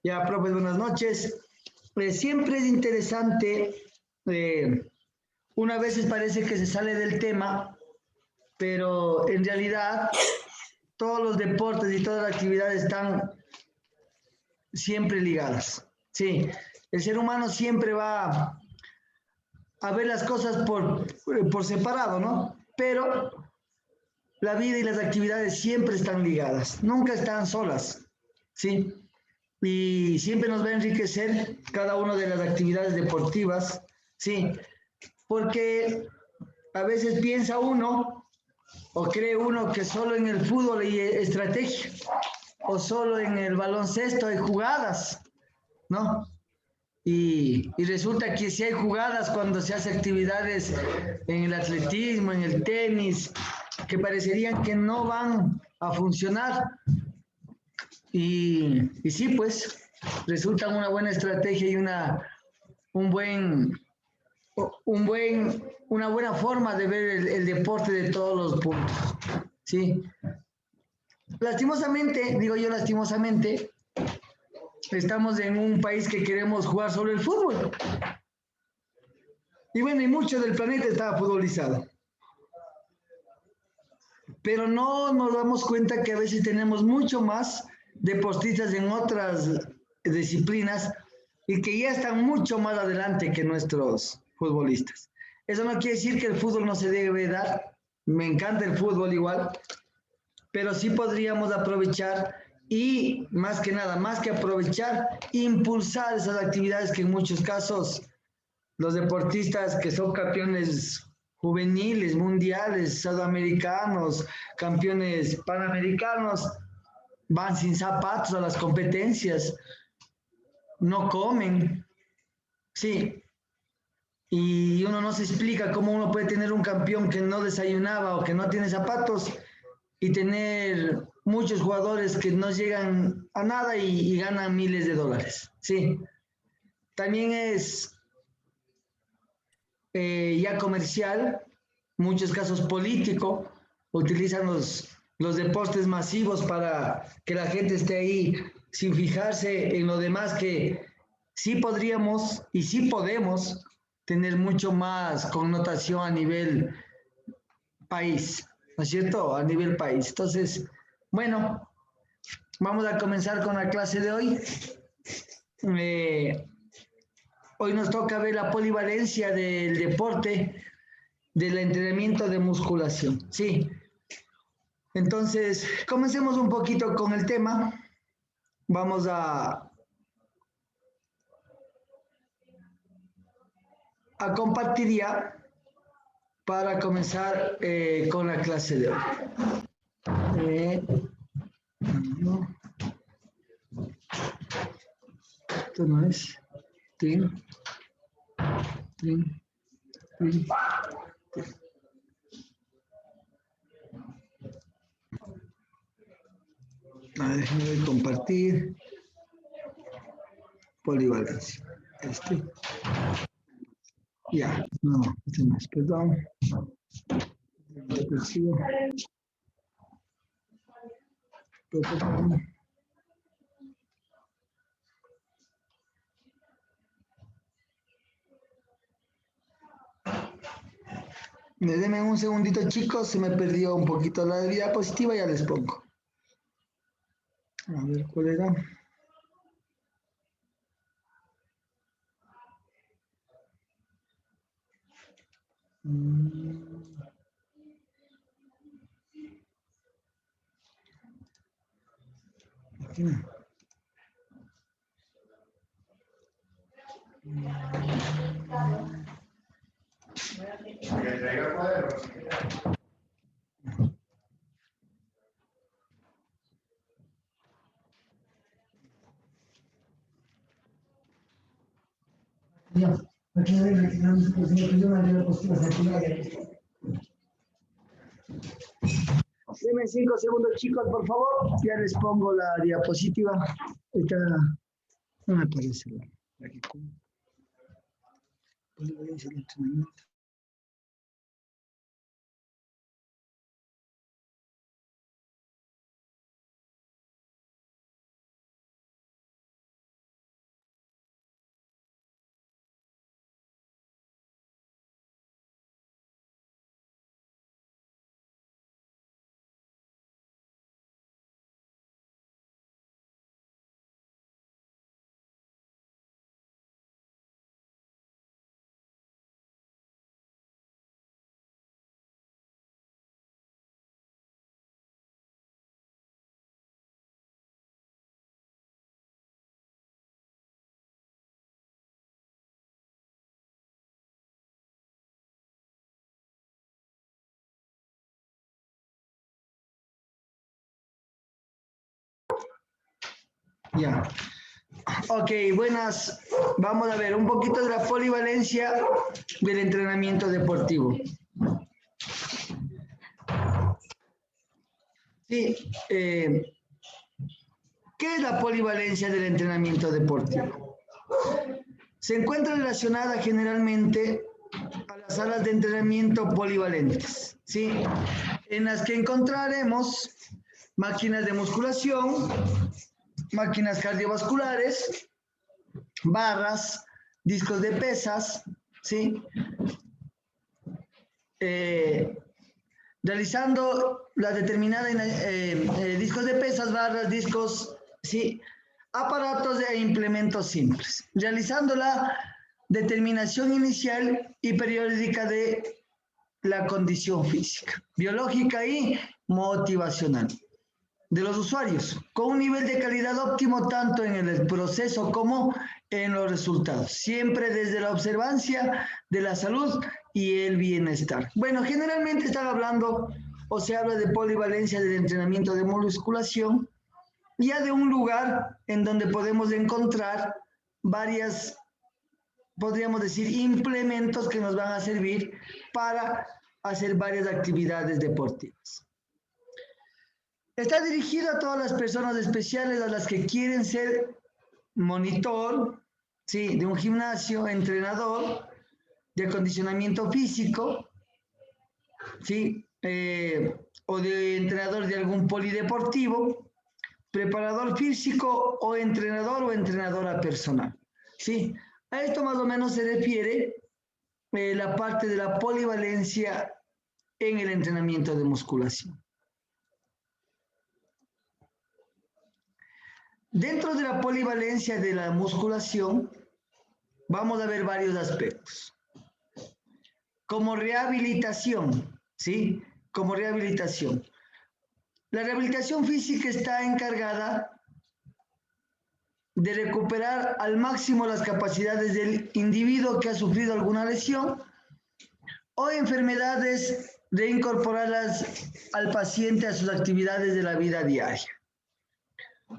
Ya, profe, buenas noches. Siempre es interesante, una veces parece que se sale del tema, pero en realidad todos los deportes y todas las actividades están siempre ligadas. Sí, el ser humano siempre va a ver las cosas por separado, ¿no? Pero la vida y las actividades siempre están ligadas, nunca están solas, ¿sí? Y siempre nos va a enriquecer cada una de las actividades deportivas, ¿sí? Porque a veces piensa uno o cree uno que solo en el fútbol hay estrategia o solo en el baloncesto hay jugadas, ¿no? Y resulta que sí hay jugadas cuando se hace actividades en el atletismo, en el tenis, que parecerían que no van a funcionar. Y sí, pues resultan una buena estrategia y un buen, una buena forma de ver el deporte de todos los puntos. ¿Sí? Lastimosamente, digo yo lastimosamente, estamos en un país que queremos jugar solo el fútbol. Y bueno, y mucho del planeta está futbolizado. Pero no nos damos cuenta que a veces tenemos mucho más deportistas en otras disciplinas y que ya están mucho más adelante que nuestros futbolistas. Eso no quiere decir que el fútbol no se debe dar. Me encanta el fútbol igual, pero sí podríamos aprovechar y más que nada, más que aprovechar, impulsar esas actividades que en muchos casos los deportistas que son campeones juveniles, mundiales, sudamericanos, campeones panamericanos, van sin zapatos a las competencias, no comen, sí, y uno no se explica cómo uno puede tener un campeón que no desayunaba o que no tiene zapatos y tener muchos jugadores que no llegan a nada y ganan miles de dólares, sí. También es ya comercial, muchos casos político, utilizan los deportes masivos para que la gente esté ahí sin fijarse en lo demás que sí podríamos y sí podemos tener mucho más connotación a nivel país, ¿no es cierto? A nivel país. Entonces, bueno, vamos a comenzar con la clase de hoy. Eh, Hoy nos toca ver la polivalencia del deporte, del entrenamiento de musculación. Sí, entonces comencemos un poquito con el tema. Vamos a compartir ya para comenzar con la clase de hoy. No, esto no es. Tin, tin, tin, tin. Déjenme compartir. Polivalencia. Ya, no, este no es, perdón. Denme un segundito, chicos, se me perdió un poquito la diapositiva, ya les pongo. A ver, ¿cuál era? Aquí no. Ya, aquí no hay Deme 5 segundos, chicos, por favor. Ya les pongo la diapositiva. Esta no me parece. Aquí, Ya. Ok, buenas. Vamos a ver un poquito de la polivalencia del entrenamiento deportivo. Sí, ¿qué es la polivalencia del entrenamiento deportivo? Se encuentra relacionada generalmente a las salas de entrenamiento polivalentes, ¿sí? En las que encontraremos máquinas de musculación, máquinas cardiovasculares, barras, discos de pesas, ¿sí? Realizando la determinada discos de pesas, barras, discos, ¿sí? Aparatos e implementos simples, realizando la determinación inicial y periódica de la condición física, biológica y motivacional de los usuarios, con un nivel de calidad óptimo tanto en el proceso como en los resultados, siempre desde la observancia de la salud y el bienestar. Bueno, generalmente están hablando o se habla de polivalencia del entrenamiento de musculación, ya de un lugar en donde podemos encontrar varias, podríamos decir, implementos que nos van a servir para hacer varias actividades deportivas. Está dirigido a todas las personas especiales a las que quieren ser monitor, ¿sí? De un gimnasio, entrenador de acondicionamiento físico, ¿sí? O de entrenador de algún polideportivo, preparador físico o entrenadora personal, ¿sí? A esto más o menos se refiere la parte de la polivalencia en el entrenamiento de musculación. Dentro de la polivalencia de la musculación, vamos a ver varios aspectos. Como rehabilitación, ¿sí? Como rehabilitación. La rehabilitación física está encargada de recuperar al máximo las capacidades del individuo que ha sufrido alguna lesión o enfermedades, reincorporarlas al paciente a sus actividades de la vida diaria.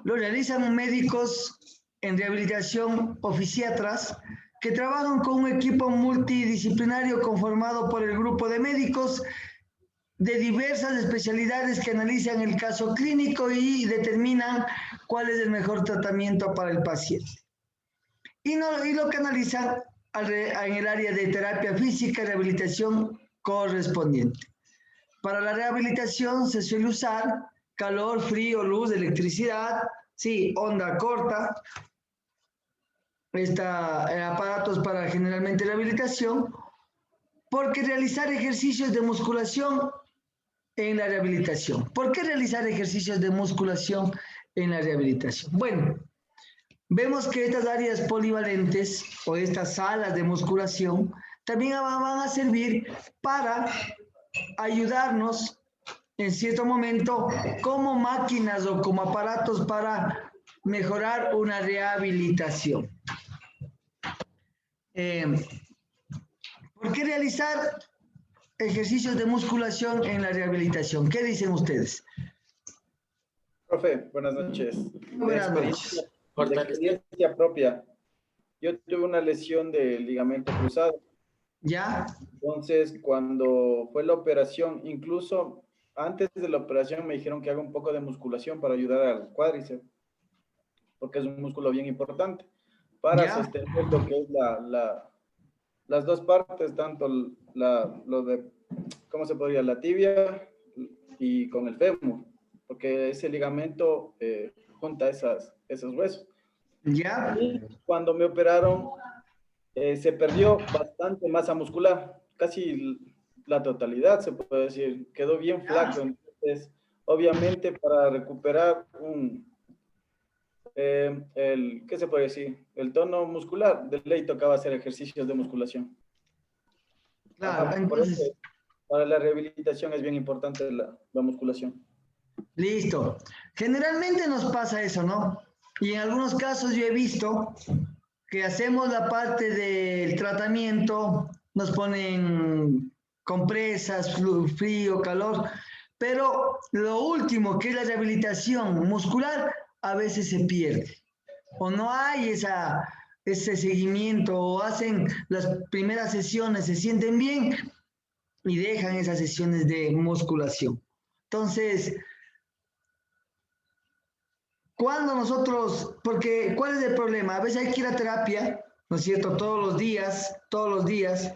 Lo realizan médicos en rehabilitación o fisiatras que trabajan con un equipo multidisciplinario conformado por el grupo de médicos de diversas especialidades que analizan el caso clínico y determinan cuál es el mejor tratamiento para el paciente. Y lo canalizan en el área de terapia física y rehabilitación correspondiente. Para la rehabilitación se suele usar calor, frío, luz, electricidad, sí, onda corta, aparatos para generalmente rehabilitación, porque realizar ejercicios de musculación en la rehabilitación. ¿Por qué realizar ejercicios de musculación en la rehabilitación? Bueno, vemos que estas áreas polivalentes o estas salas de musculación también van a servir para ayudarnos en cierto momento como máquinas o como aparatos para mejorar una rehabilitación. ¿Por qué realizar ejercicios de musculación en la rehabilitación? ¿Qué dicen ustedes? Profe, buenas noches. Buenas noches. De experiencia propia. Yo tuve una lesión del ligamento cruzado. ¿Ya? Entonces, cuando fue la operación, incluso antes de la operación me dijeron que haga un poco de musculación para ayudar al cuádriceps, porque es un músculo bien importante, para sostener lo que es las dos partes, tanto lo de, ¿cómo se podría? La tibia y con el fémur, porque ese ligamento junta esos huesos. ¿Ya? Y cuando me operaron, se perdió bastante masa muscular, casi la totalidad, se puede decir, quedó bien flaco. Entonces, obviamente, para recuperar ¿qué se puede decir? El tono muscular, de ley tocaba hacer ejercicios de musculación. Claro, Ajá, por eso, para la rehabilitación es bien importante la musculación. Listo. Generalmente nos pasa eso, ¿no? Y en algunos casos yo he visto que hacemos la parte del tratamiento, nos ponen compresas, frío, calor, pero lo último, que es la rehabilitación muscular, a veces se pierde. o no hay ese seguimiento, o hacen las primeras sesiones, se sienten bien y dejan esas sesiones de musculación. Entonces, cuando nosotros, porque ¿cuál es el problema? A veces hay que ir a terapia, ¿no es cierto? Todos los días,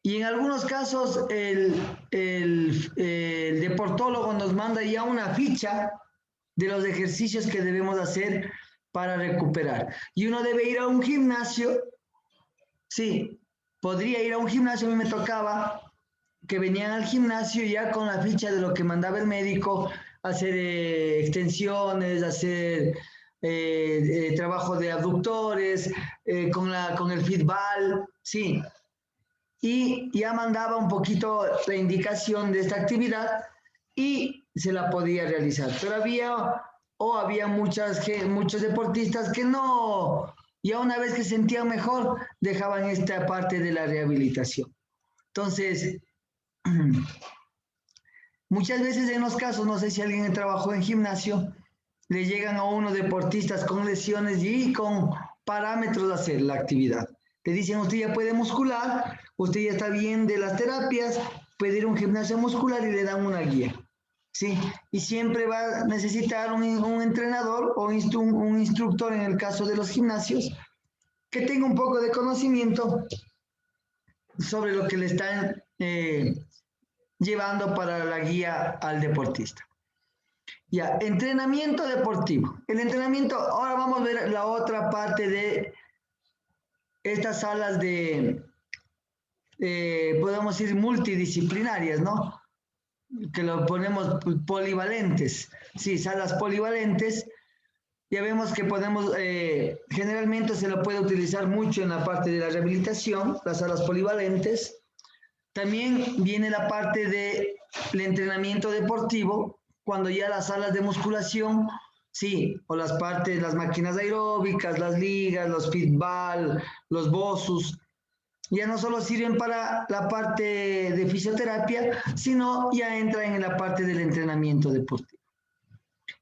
y en algunos casos el deportólogo nos manda ya una ficha de los ejercicios que debemos hacer para recuperar. Y uno debe ir a un gimnasio, sí, podría ir a un gimnasio, a mí me tocaba que venían al gimnasio ya con la ficha de lo que mandaba el médico, hacer extensiones, hacer trabajo de abductores, con el fitball, sí. Y ya mandaba un poquito la indicación de esta actividad y se la podía realizar. Pero había muchos deportistas que no, ya una vez que sentían mejor, dejaban esta parte de la rehabilitación. Entonces, muchas veces en los casos, no sé si alguien trabajó en gimnasio, le llegan a uno deportistas con lesiones y con parámetros de hacer la actividad. Le dicen, usted ya puede muscular, usted ya está bien de las terapias, puede ir a un gimnasio muscular y le dan una guía. ¿Sí? Y siempre va a necesitar un entrenador o un instructor en el caso de los gimnasios que tenga un poco de conocimiento sobre lo que le están llevando para la guía al deportista. Ya, entrenamiento deportivo. El entrenamiento, ahora vamos a ver la otra parte de estas salas podemos decir, multidisciplinarias, ¿no? Que lo ponemos polivalentes. Sí, salas polivalentes. Ya vemos que generalmente se lo puede utilizar mucho en la parte de la rehabilitación, las salas polivalentes. También viene la parte del entrenamiento deportivo, cuando ya las salas de musculación, sí, o las máquinas aeróbicas, las ligas, los fitball, los bosus, ya no solo sirven para la parte de fisioterapia, sino ya entran en la parte del entrenamiento deportivo.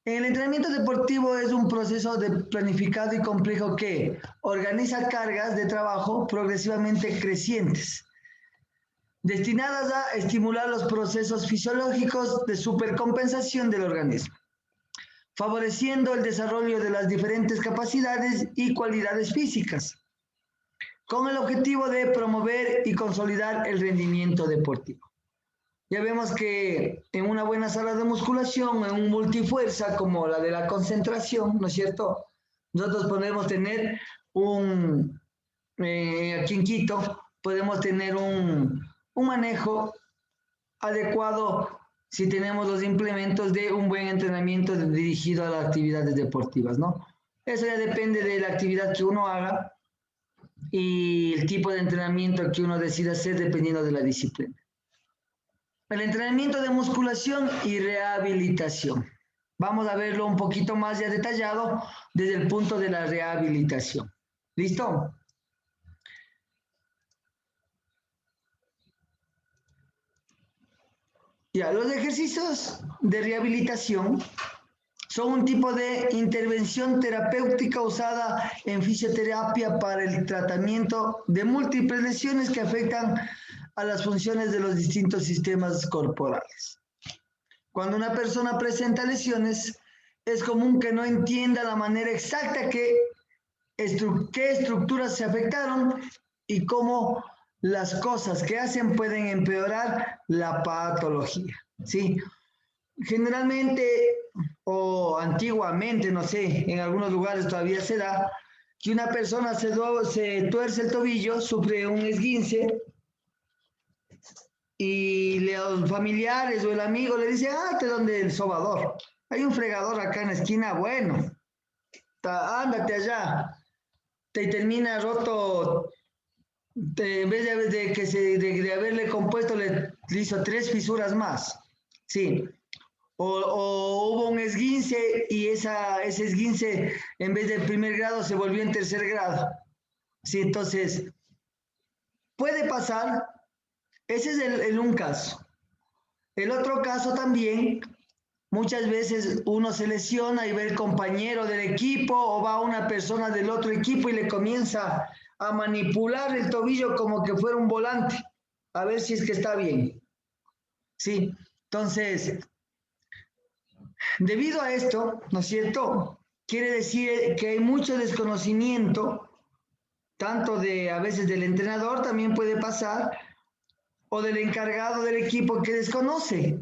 El entrenamiento deportivo es un proceso planificado y complejo que organiza cargas de trabajo progresivamente crecientes, destinadas a estimular los procesos fisiológicos de supercompensación del organismo, favoreciendo el desarrollo de las diferentes capacidades y cualidades físicas, con el objetivo de promover y consolidar el rendimiento deportivo. Ya vemos que en una buena sala de musculación, en un multifuerza como la de la concentración, ¿no es cierto? Nosotros podemos tener aquí en Quito, podemos tener un manejo adecuado si tenemos los implementos de un buen entrenamiento dirigido a las actividades deportivas, ¿no? Eso ya depende de la actividad que uno haga y el tipo de entrenamiento que uno decida hacer dependiendo de la disciplina. El entrenamiento de musculación y rehabilitación. Vamos a verlo un poquito más ya detallado desde el punto de la rehabilitación. ¿Listo? Ya, los ejercicios de rehabilitación son un tipo de intervención terapéutica usada en fisioterapia para el tratamiento de múltiples lesiones que afectan a las funciones de los distintos sistemas corporales. Cuando una persona presenta lesiones, es común que no entienda la manera exacta qué estructuras se afectaron y cómo las cosas que hacen pueden empeorar la patología, ¿sí? Generalmente, o antiguamente, no sé, en algunos lugares todavía se da, que una persona se tuerce el tobillo, sufre un esguince, y los familiares o el amigo le dice, te donde el sobador. Hay un fregador acá en la esquina, bueno, ándate allá. Te termina roto, en vez de haberle compuesto, le hizo 3 fisuras más. Sí. O hubo un esguince y ese esguince, en vez de primer grado, se volvió en tercer grado. Sí, entonces, puede pasar. Ese es un caso. El otro caso también muchas veces uno se lesiona y ve el compañero del equipo o va una persona del otro equipo y le comienza a manipular el tobillo como que fuera un volante, a ver si es que está bien. Sí, entonces, debido a esto, ¿no es cierto? Quiere decir que hay mucho desconocimiento, tanto de a veces del entrenador, también puede pasar, o del encargado del equipo que desconoce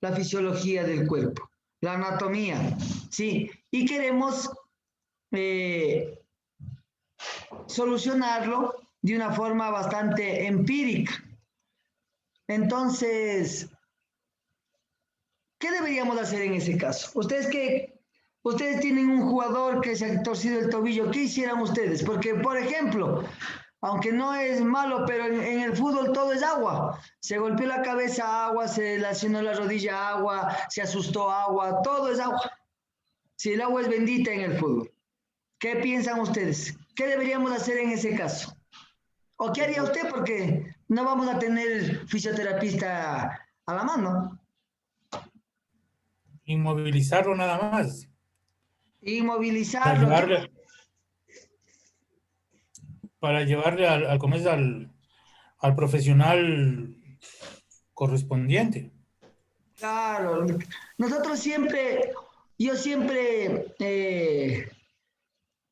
la fisiología del cuerpo, la anatomía, ¿sí? Y queremos solucionarlo de una forma bastante empírica. Entonces, ¿qué deberíamos hacer en ese caso? Ustedes tienen un jugador que se ha torcido el tobillo, ¿qué hicieran ustedes? Porque, por ejemplo, aunque no es malo, pero en el fútbol todo es agua. Se golpeó la cabeza, agua, se lesionó la rodilla, agua, se asustó, agua, todo es agua. Si el agua es bendita en el fútbol. ¿Qué piensan ustedes? ¿Qué deberíamos hacer en ese caso? ¿O qué haría usted? Porque no vamos a tener fisioterapista a la mano. Inmovilizarlo nada más. Para Inmovilizarlo. llevarle al profesional correspondiente. Claro, nosotros siempre, yo siempre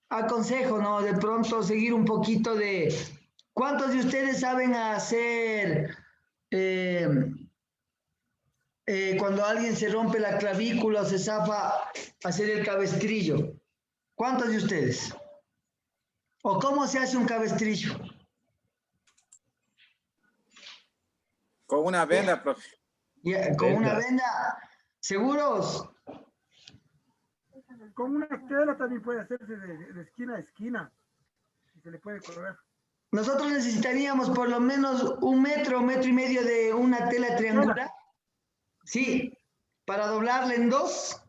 aconsejo, ¿no? De pronto seguir un poquito de, ¿cuántos de ustedes saben hacer eh, cuando alguien se rompe la clavícula o se zafa, hacer el cabestrillo? ¿Cuántos de ustedes? ¿O cómo se hace un cabestrillo? Con una venda, profe. Con una venda, ¿seguros? Con una tela también puede hacerse de esquina a esquina. Y se le puede correr. Nosotros necesitaríamos por lo menos 1 metro y medio de una tela triangular. Sí, para doblarla en dos,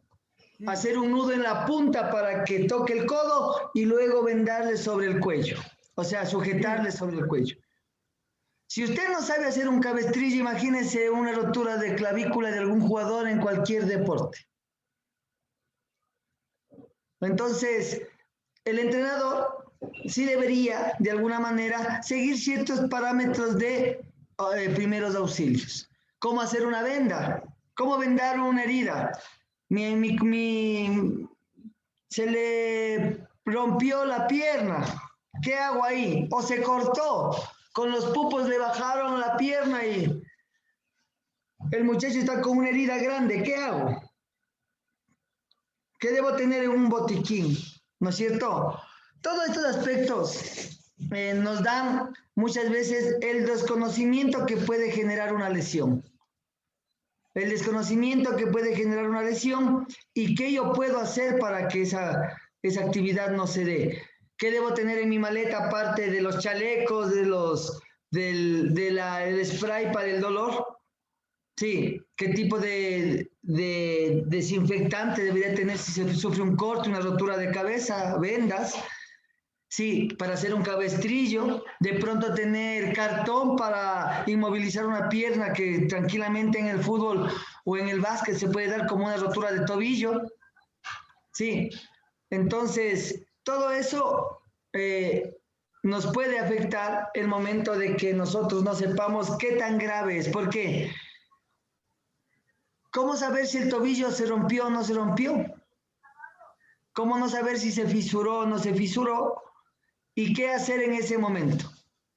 hacer un nudo en la punta para que toque el codo y luego vendarle sobre el cuello. O sea, sujetarle sobre el cuello. Si usted no sabe hacer un cabestrillo, imagínese una rotura de clavícula de algún jugador en cualquier deporte. Entonces, el entrenador sí debería, de alguna manera, seguir ciertos parámetros de primeros auxilios. ¿Cómo hacer una venda? ¿Cómo vendar una herida? Se le rompió la pierna. ¿Qué hago ahí? O se cortó. Con los pupos le bajaron la pierna y el muchacho está con una herida grande. ¿Qué hago? ¿Qué debo tener en un botiquín? ¿No es cierto? Todos estos aspectos nos dan muchas veces el desconocimiento que puede generar una lesión. El desconocimiento que puede generar una lesión y qué yo puedo hacer para que esa actividad no se dé. ¿Qué debo tener en mi maleta aparte de los chalecos, del spray para el dolor? Sí, ¿qué tipo de desinfectante debería tener si se sufre un corte, una rotura de cabeza, vendas? Sí, para hacer un cabestrillo, de pronto tener cartón para inmovilizar una pierna que tranquilamente en el fútbol o en el básquet se puede dar como una rotura de tobillo. Sí, entonces todo eso nos puede afectar el momento de que nosotros no sepamos qué tan grave es. ¿Por qué? ¿Cómo saber si el tobillo se rompió o no se rompió? ¿Cómo no saber si se fisuró o no se fisuró? ¿Y qué hacer en ese momento?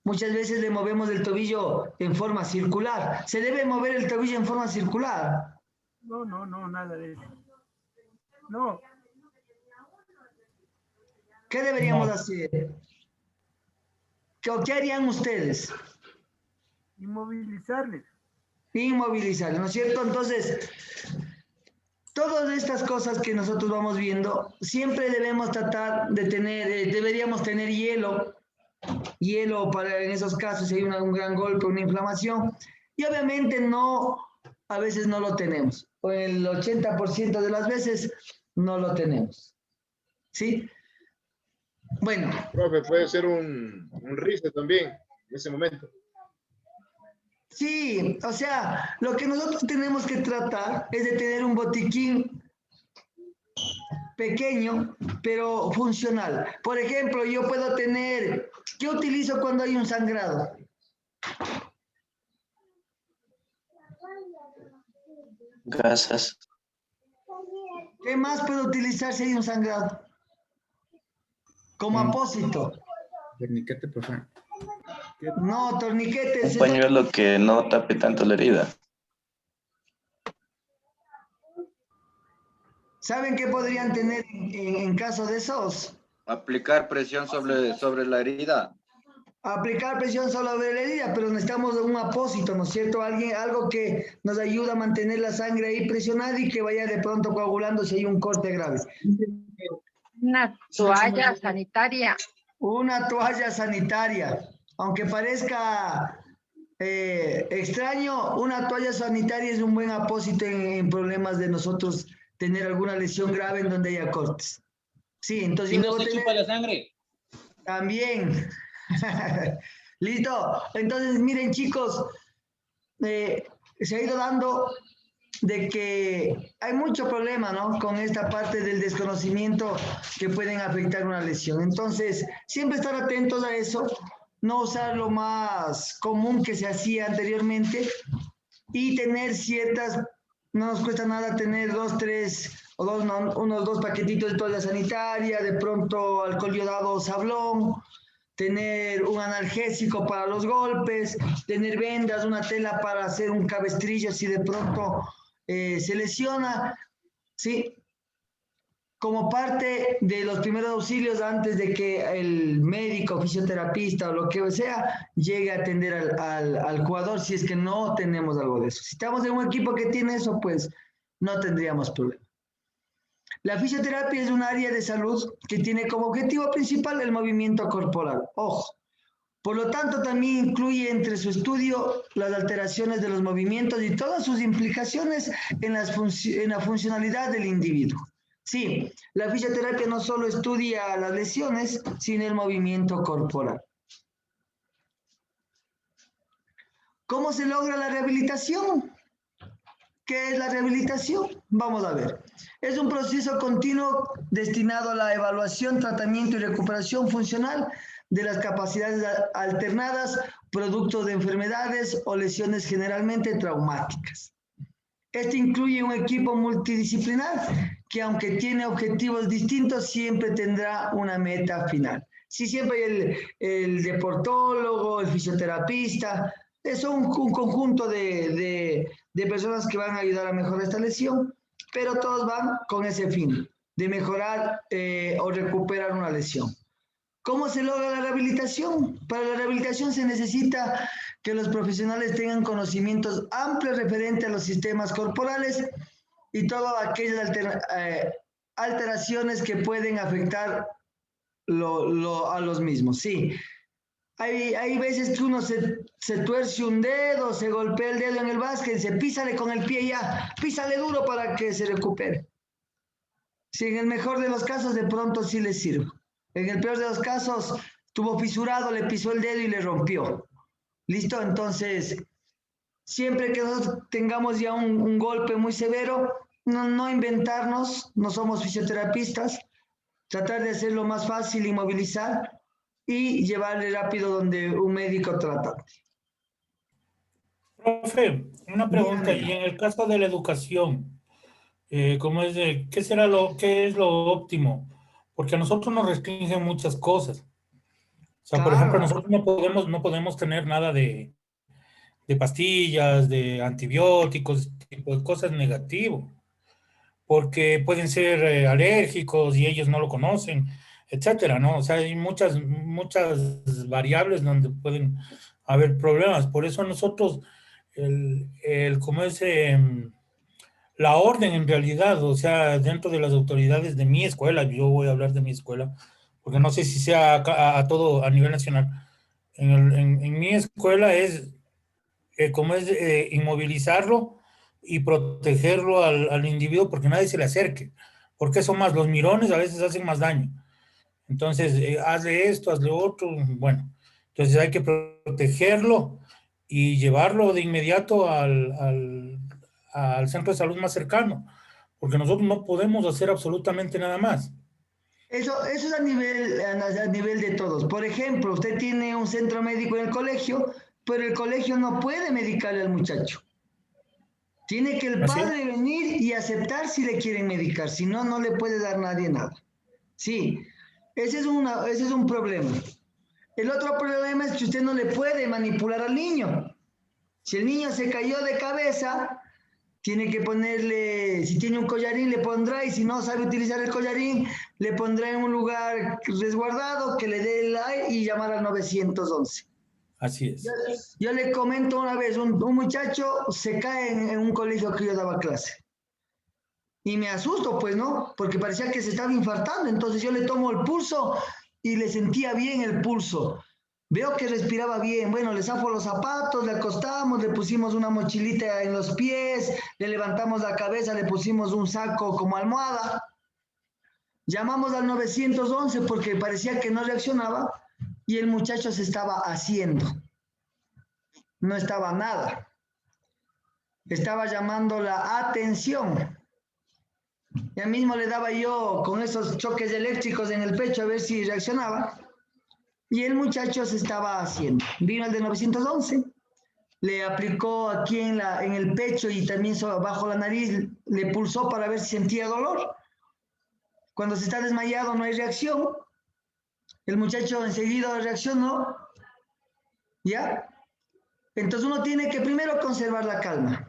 Muchas veces le movemos el tobillo en forma circular. ¿Se debe mover el tobillo en forma circular? No, nada de eso. No. ¿Qué deberíamos hacer? ¿Qué harían ustedes? Inmovilizarles. Inmovilizarles, ¿no es cierto? Entonces, todas estas cosas que nosotros vamos viendo, siempre debemos tratar de tener, deberíamos tener hielo para en esos casos si hay un gran golpe, una inflamación, y obviamente a veces no lo tenemos, o el 80% de las veces no lo tenemos, ¿sí? Bueno. Profe, puede ser un rice también en ese momento. Sí, o sea, lo que nosotros tenemos que tratar es de tener un botiquín pequeño, pero funcional. Por ejemplo, yo puedo tener, ¿qué utilizo cuando hay un sangrado? Gasas. ¿Qué más puedo utilizar si hay un sangrado? Como apósito. Torniquete, por favor. No, torniquetes. Un pañuelo que no tape tanto la herida. ¿Saben qué podrían tener en caso de esos? Aplicar presión sobre la herida. Aplicar presión sobre la herida, pero necesitamos un apósito, ¿no es cierto? Algo que nos ayude a mantener la sangre ahí presionada y que vaya de pronto coagulando si hay un corte grave. Una toalla sanitaria. Una toalla sanitaria. Aunque parezca extraño, una toalla sanitaria es un buen apósito en problemas de nosotros tener alguna lesión grave en donde haya cortes. Sí, entonces yo debo tener... la sangre. También. Listo. Entonces, miren, chicos, se ha ido dando de que hay mucho problema, ¿no? Con esta parte del desconocimiento que pueden afectar una lesión. Entonces, siempre estar atentos a eso, no usar lo más común que se hacía anteriormente y tener ciertas, no nos cuesta nada tener unos dos paquetitos de toalla sanitaria, de pronto alcohol yodado o sablón, tener un analgésico para los golpes, tener vendas, una tela para hacer un cabestrillo si de pronto se lesiona, ¿sí? Como parte de los primeros auxilios antes de que el médico, fisioterapista o lo que sea llegue a atender al jugador si es que no tenemos algo de eso. Si estamos en un equipo que tiene eso, pues no tendríamos problema. La fisioterapia es un área de salud que tiene como objetivo principal el movimiento corporal. Ojo. Por lo tanto, también incluye entre su estudio las alteraciones de los movimientos y todas sus implicaciones en la funcionalidad del individuo. Sí, la fisioterapia no solo estudia las lesiones, sino el movimiento corporal. ¿Cómo se logra la rehabilitación? ¿Qué es la rehabilitación? Vamos a ver. Es un proceso continuo destinado a la evaluación, tratamiento y recuperación funcional de las capacidades alternadas, producto de enfermedades o lesiones generalmente traumáticas. Este incluye un equipo multidisciplinar que, aunque tiene objetivos distintos, siempre tendrá una meta final. Sí, siempre hay el deportólogo, el fisioterapista, es un conjunto de personas que van a ayudar a mejorar esta lesión, pero todos van con ese fin, de mejorar o recuperar una lesión. ¿Cómo se logra la rehabilitación? Para la rehabilitación se necesita que los profesionales tengan conocimientos amplios referentes a los sistemas corporales y todas aquellas alteraciones que pueden afectar a los mismos. Sí, hay veces que uno se tuerce un dedo, se golpea el dedo en el básquet, se písale con el pie ya, písale duro para que se recupere. Si en el mejor de los casos de pronto sí le sirve. En el peor de los casos, tuvo fisurado, le pisó el dedo y le rompió. ¿Listo? Entonces, siempre que nosotros tengamos ya un golpe muy severo, no inventarnos, no somos fisioterapistas, tratar de hacerlo más fácil, inmovilizar y llevarle rápido donde un médico tratante. Profe, una pregunta, Dígame. y en el caso de la educación, ¿qué es lo óptimo? Porque a nosotros nos restringen muchas cosas. O sea, por ejemplo, nosotros no podemos tener nada de pastillas, de antibióticos, tipo de cosas negativo, porque pueden ser alérgicos y ellos no lo conocen, etcétera, ¿no? O sea, hay muchas variables donde pueden haber problemas. Por eso nosotros, la orden en realidad, o sea, dentro de las autoridades de mi escuela, yo voy a hablar de mi escuela, porque no sé si sea a todo a nivel nacional. En mi escuela es inmovilizarlo y protegerlo al individuo porque nadie se le acerque, porque eso más, los mirones a veces hacen más daño. Entonces, hazle esto, hazle otro, bueno, entonces hay que protegerlo y llevarlo de inmediato al centro de salud más cercano, porque nosotros no podemos hacer absolutamente nada más. Eso es a nivel de todos. Por ejemplo, usted tiene un centro médico en el colegio, pero el colegio no puede medicarle al muchacho. Tiene que el padre venir y aceptar si le quieren medicar, si no, no le puede dar nadie nada. Sí, ese es un problema. El otro problema es que usted no le puede manipular al niño. Si el niño se cayó de cabeza, tiene que ponerle, si tiene un collarín le pondrá, y si no sabe utilizar el collarín, le pondrá en un lugar resguardado que le dé el aire y llamar al 911. Así es. Yo le comento una vez, un muchacho se cae en un colegio que yo daba clase. Y me asusto, pues, ¿no? Porque parecía que se estaba infartando. Entonces yo le tomo el pulso y le sentía bien el pulso. Veo que respiraba bien. Bueno, le zafo los zapatos, le acostamos, le pusimos una mochilita en los pies, le levantamos la cabeza, le pusimos un saco como almohada. Llamamos al 911 porque parecía que no reaccionaba y el muchacho se estaba haciendo. No estaba nada. Estaba llamando la atención. Ya mismo le daba yo con esos choques eléctricos en el pecho a ver si reaccionaba. Y el muchacho se estaba haciendo. Vino el de 911, le aplicó aquí en el pecho y también bajo la nariz, le pulsó para ver si sentía dolor. Cuando se está desmayado no hay reacción. El muchacho enseguida reaccionó. ¿Ya? Entonces uno tiene que primero conservar la calma.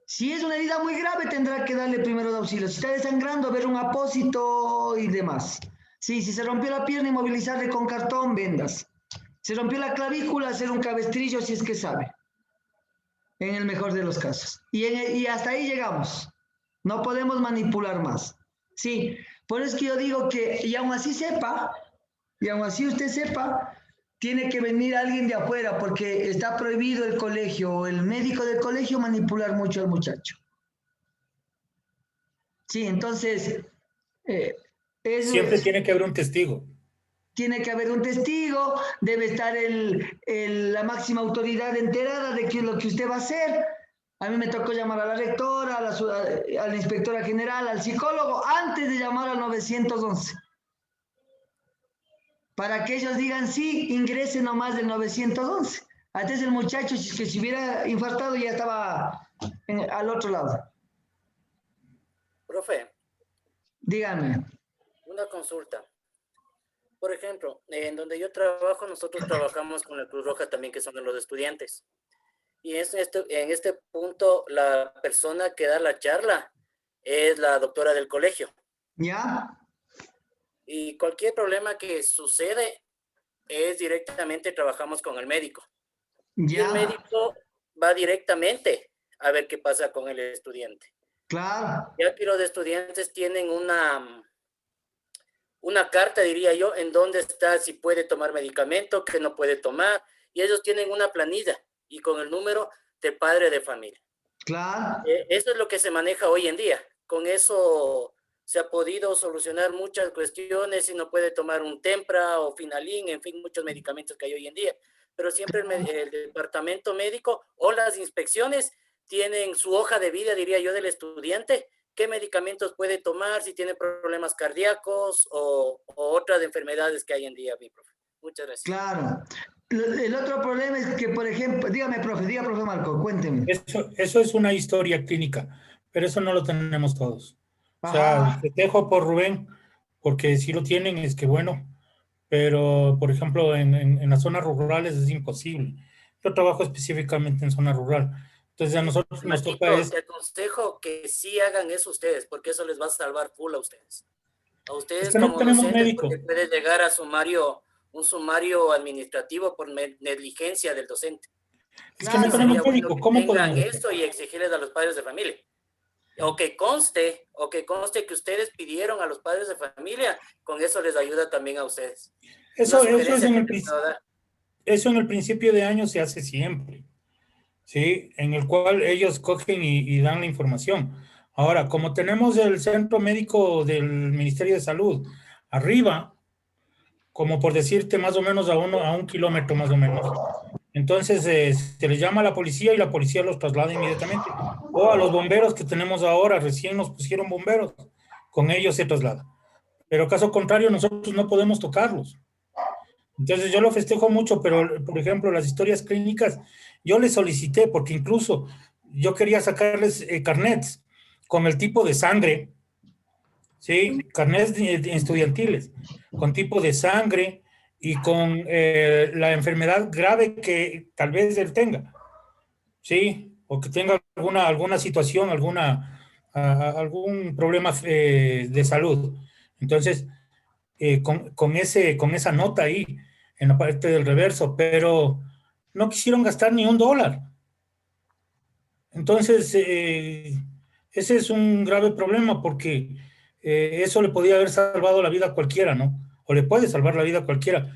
Si es una herida muy grave, tendrá que darle primeros auxilios. Si está desangrando, ver un apósito y demás. Sí, si se rompió la pierna, inmovilizarle con cartón, vendas. Se rompió la clavícula, hacer un cabestrillo si es que sabe. En el mejor de los casos. Y hasta ahí llegamos. No podemos manipular más. Sí, por eso es que yo digo que, y aún así sepa, y aún así usted sepa, tiene que venir alguien de afuera porque está prohibido el colegio o el médico del colegio manipular mucho al muchacho. Sí, entonces, siempre tiene que haber un testigo. Tiene que haber un testigo, debe estar la máxima autoridad enterada de qué es lo que usted va a hacer. A mí me tocó llamar a la rectora, a la inspectora general, al psicólogo, antes de llamar al 911. Para que ellos digan sí, ingrese nomás del 911. Antes el muchacho, que si hubiera infartado, ya estaba al otro lado. Profe. Dígame. Una consulta. Por ejemplo, en donde yo trabajo, nosotros trabajamos con la Cruz Roja también, que son los estudiantes. Y en este punto, la persona que da la charla es la doctora del colegio. ¿Ya? Y cualquier problema que sucede es directamente trabajamos con el médico. ¿Ya? Y el médico va directamente a ver qué pasa con el estudiante. Claro. Ya que los estudiantes tienen una carta, diría yo, en dónde está, si puede tomar medicamento, que no puede tomar, y ellos tienen una planilla y con el número de padre de familia. Claro. Eso es lo que se maneja hoy en día. Con eso se ha podido solucionar muchas cuestiones, si no puede tomar un Tempra o Finalin, en fin, muchos medicamentos que hay hoy en día. Pero siempre el departamento médico o las inspecciones tienen su hoja de vida, diría yo, del estudiante, qué medicamentos puede tomar, si tiene problemas cardíacos o otras enfermedades que hay en día, mi profe. Muchas gracias. Claro. El otro problema es que, por ejemplo, diga, profe Marco, cuénteme. Eso es una historia clínica, pero eso no lo tenemos todos. Ajá. O sea, te dejo por Rubén, porque si lo tienen es que bueno, pero por ejemplo en las zonas rurales es imposible. Yo trabajo específicamente en zona rural. Entonces a nosotros nos toca es... Te aconsejo que sí hagan eso ustedes, porque eso les va a salvar full a ustedes. A ustedes es que no como tenemos docentes, médico. porque puede llegar a un sumario administrativo por negligencia del docente. Es que no tenemos médico. Bueno, ¿Cómo tengan podemos? esto y exigirles a los padres de familia. O que conste que ustedes pidieron a los padres de familia, con eso les ayuda también a ustedes. Eso en el principio de año se hace siempre, ¿sí? En el cual ellos cogen y dan la información. Ahora, como tenemos el centro médico del Ministerio de Salud arriba, como por decirte más o menos a un kilómetro más o menos, Entonces se les llama a la policía y la policía los traslada inmediatamente. O a los bomberos que tenemos ahora, recién nos pusieron bomberos, con ellos se traslada. Pero caso contrario, nosotros no podemos tocarlos. Entonces yo lo festejo mucho, pero por ejemplo, las historias clínicas, yo les solicité, porque incluso yo quería sacarles carnets con el tipo de sangre, ¿sí? Carnets estudiantiles, con tipo de sangre y con la enfermedad grave que tal vez él tenga, ¿sí? O que tenga alguna situación, algún problema de salud. Entonces, con esa nota ahí, en la parte del reverso, pero no quisieron gastar ni $1. Entonces, ese es un grave problema porque eso le podía haber salvado la vida a cualquiera, ¿no? O le puede salvar la vida a cualquiera.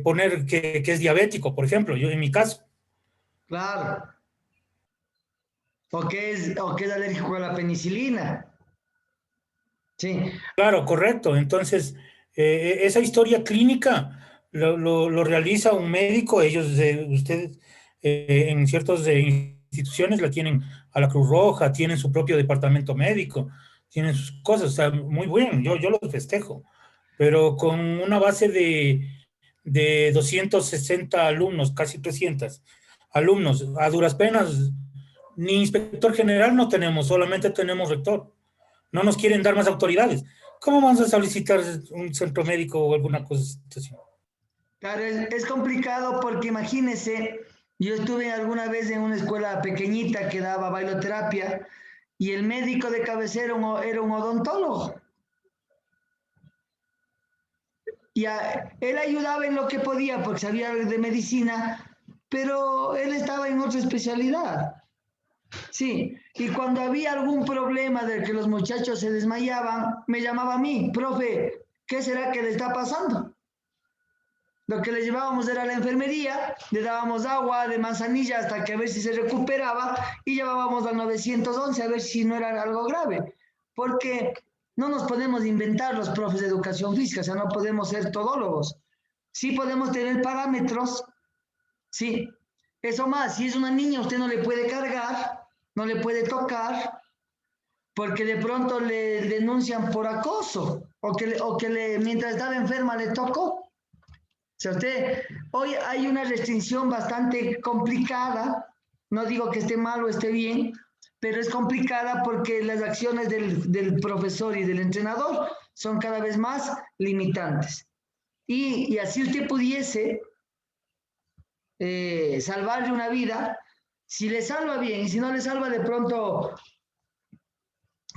Poner que es diabético, por ejemplo, yo en mi caso. Claro. O que es alérgico a la penicilina. Sí. Claro, correcto. Entonces, esa historia clínica lo realiza un médico. Ellos, ustedes, en ciertas instituciones la tienen a la Cruz Roja, tienen su propio departamento médico, tienen sus cosas. O sea, muy bien, yo los festejo. Pero con una base de 260 alumnos, casi 300 alumnos, a duras penas, ni inspector general no tenemos, solamente tenemos rector. No nos quieren dar más autoridades. ¿Cómo vamos a solicitar un centro médico o alguna cosa así? Claro, es complicado porque imagínese, yo estuve alguna vez en una escuela pequeñita que daba bailoterapia y el médico de cabecera era un odontólogo. Y él ayudaba en lo que podía porque sabía de medicina, pero él estaba en otra especialidad. Sí, y cuando había algún problema de que los muchachos se desmayaban, me llamaba a mí, profe, ¿qué será que le está pasando? Lo que le llevábamos era a la enfermería, le dábamos agua de manzanilla hasta que a ver si se recuperaba y llevábamos al 911 a ver si no era algo grave. Porque no nos podemos inventar los profes de educación física, o sea, no podemos ser todólogos. Sí podemos tener parámetros, sí. Eso más, si es una niña, usted no le puede cargar, no le puede tocar, porque de pronto le denuncian por acoso, o que mientras estaba enferma le tocó. O sea, hoy hay una restricción bastante complicada, no digo que esté mal o esté bien, pero es complicada porque las acciones del profesor y del entrenador son cada vez más limitantes. Y así usted pudiese salvarle una vida, si le salva bien y si no le salva de pronto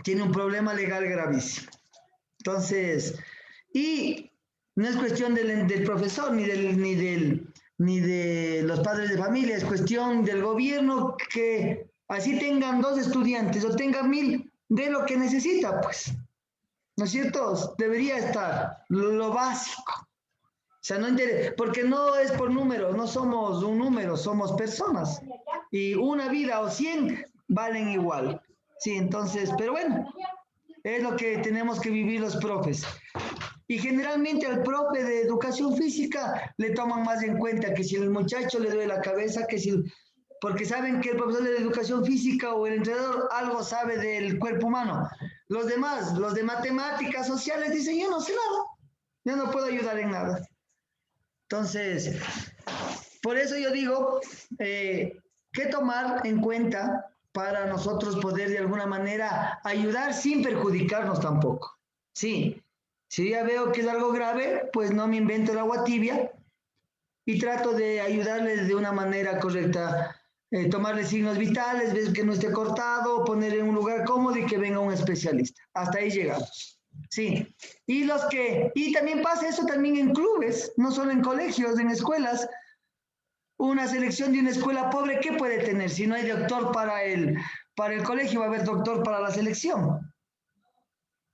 tiene un problema legal gravísimo. Entonces, y no es cuestión del profesor ni de los padres de familia, es cuestión del gobierno que así tengan 2 estudiantes o tengan 1000, de lo que necesita, pues. ¿No es cierto? Debería estar lo básico. O sea, porque no es por números, no somos un número, somos personas. Y una vida o 100 valen igual. Sí, entonces, pero bueno, es lo que tenemos que vivir los profes. Y generalmente al profe de educación física le toman más en cuenta que si el muchacho le duele la cabeza, porque saben que el profesor de educación física o el entrenador algo sabe del cuerpo humano. Los demás, los de matemáticas sociales, dicen, yo no sé nada, yo no puedo ayudar en nada. Entonces, por eso yo digo, ¿qué tomar en cuenta para nosotros poder de alguna manera ayudar sin perjudicarnos tampoco? Sí. Si ya veo que es algo grave, pues no me invento el agua tibia y trato de ayudarles de una manera correcta. Tomarle signos vitales, ver que no esté cortado, poner en un lugar cómodo y que venga un especialista. Hasta ahí llegamos. Sí. Y también pasa eso también en clubes, no solo en colegios, en escuelas. Una selección de una escuela pobre, ¿qué puede tener? Si no hay doctor para el colegio, va a haber doctor para la selección.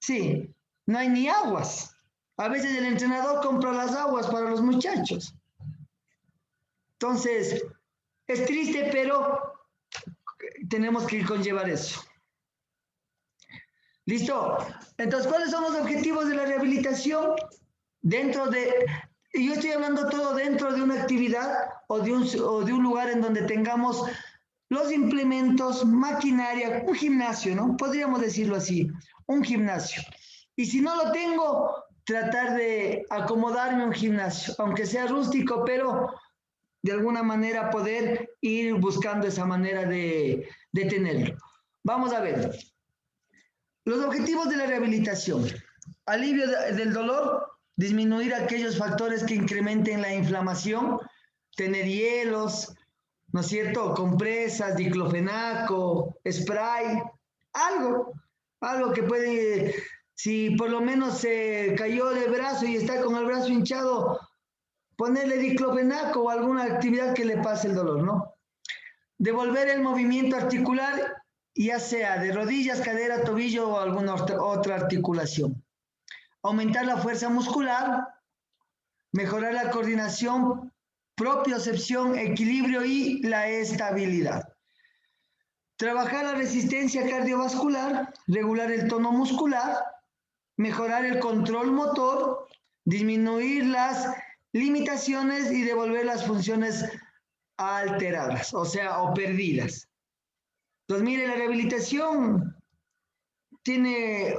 Sí. No hay ni aguas. A veces el entrenador compra las aguas para los muchachos. Entonces, es triste, pero tenemos que conllevar eso. ¿Listo? Entonces, ¿cuáles son los objetivos de la rehabilitación? Y yo estoy hablando todo dentro de una actividad o de un lugar en donde tengamos los implementos, maquinaria, un gimnasio, ¿no? Podríamos decirlo así, un gimnasio. Y si no lo tengo, tratar de acomodarme a un gimnasio, aunque sea rústico, pero de alguna manera poder ir buscando esa manera de tenerlo. Vamos a ver. Los objetivos de la rehabilitación. Alivio del dolor, disminuir aquellos factores que incrementen la inflamación, tener hielos, ¿no es cierto? Compresas, diclofenaco, spray, algo que puede, si por lo menos se cayó de brazo y está con el brazo hinchado, ponerle diclofenaco o alguna actividad que le pase el dolor, ¿no? Devolver el movimiento articular, ya sea de rodillas, cadera, tobillo o alguna otra articulación. Aumentar la fuerza muscular, mejorar la coordinación, propiocepción, equilibrio y la estabilidad. Trabajar la resistencia cardiovascular, regular el tono muscular, mejorar el control motor, disminuir las limitaciones y devolver las funciones alteradas, o sea, o perdidas. Entonces, mire, la rehabilitación tiene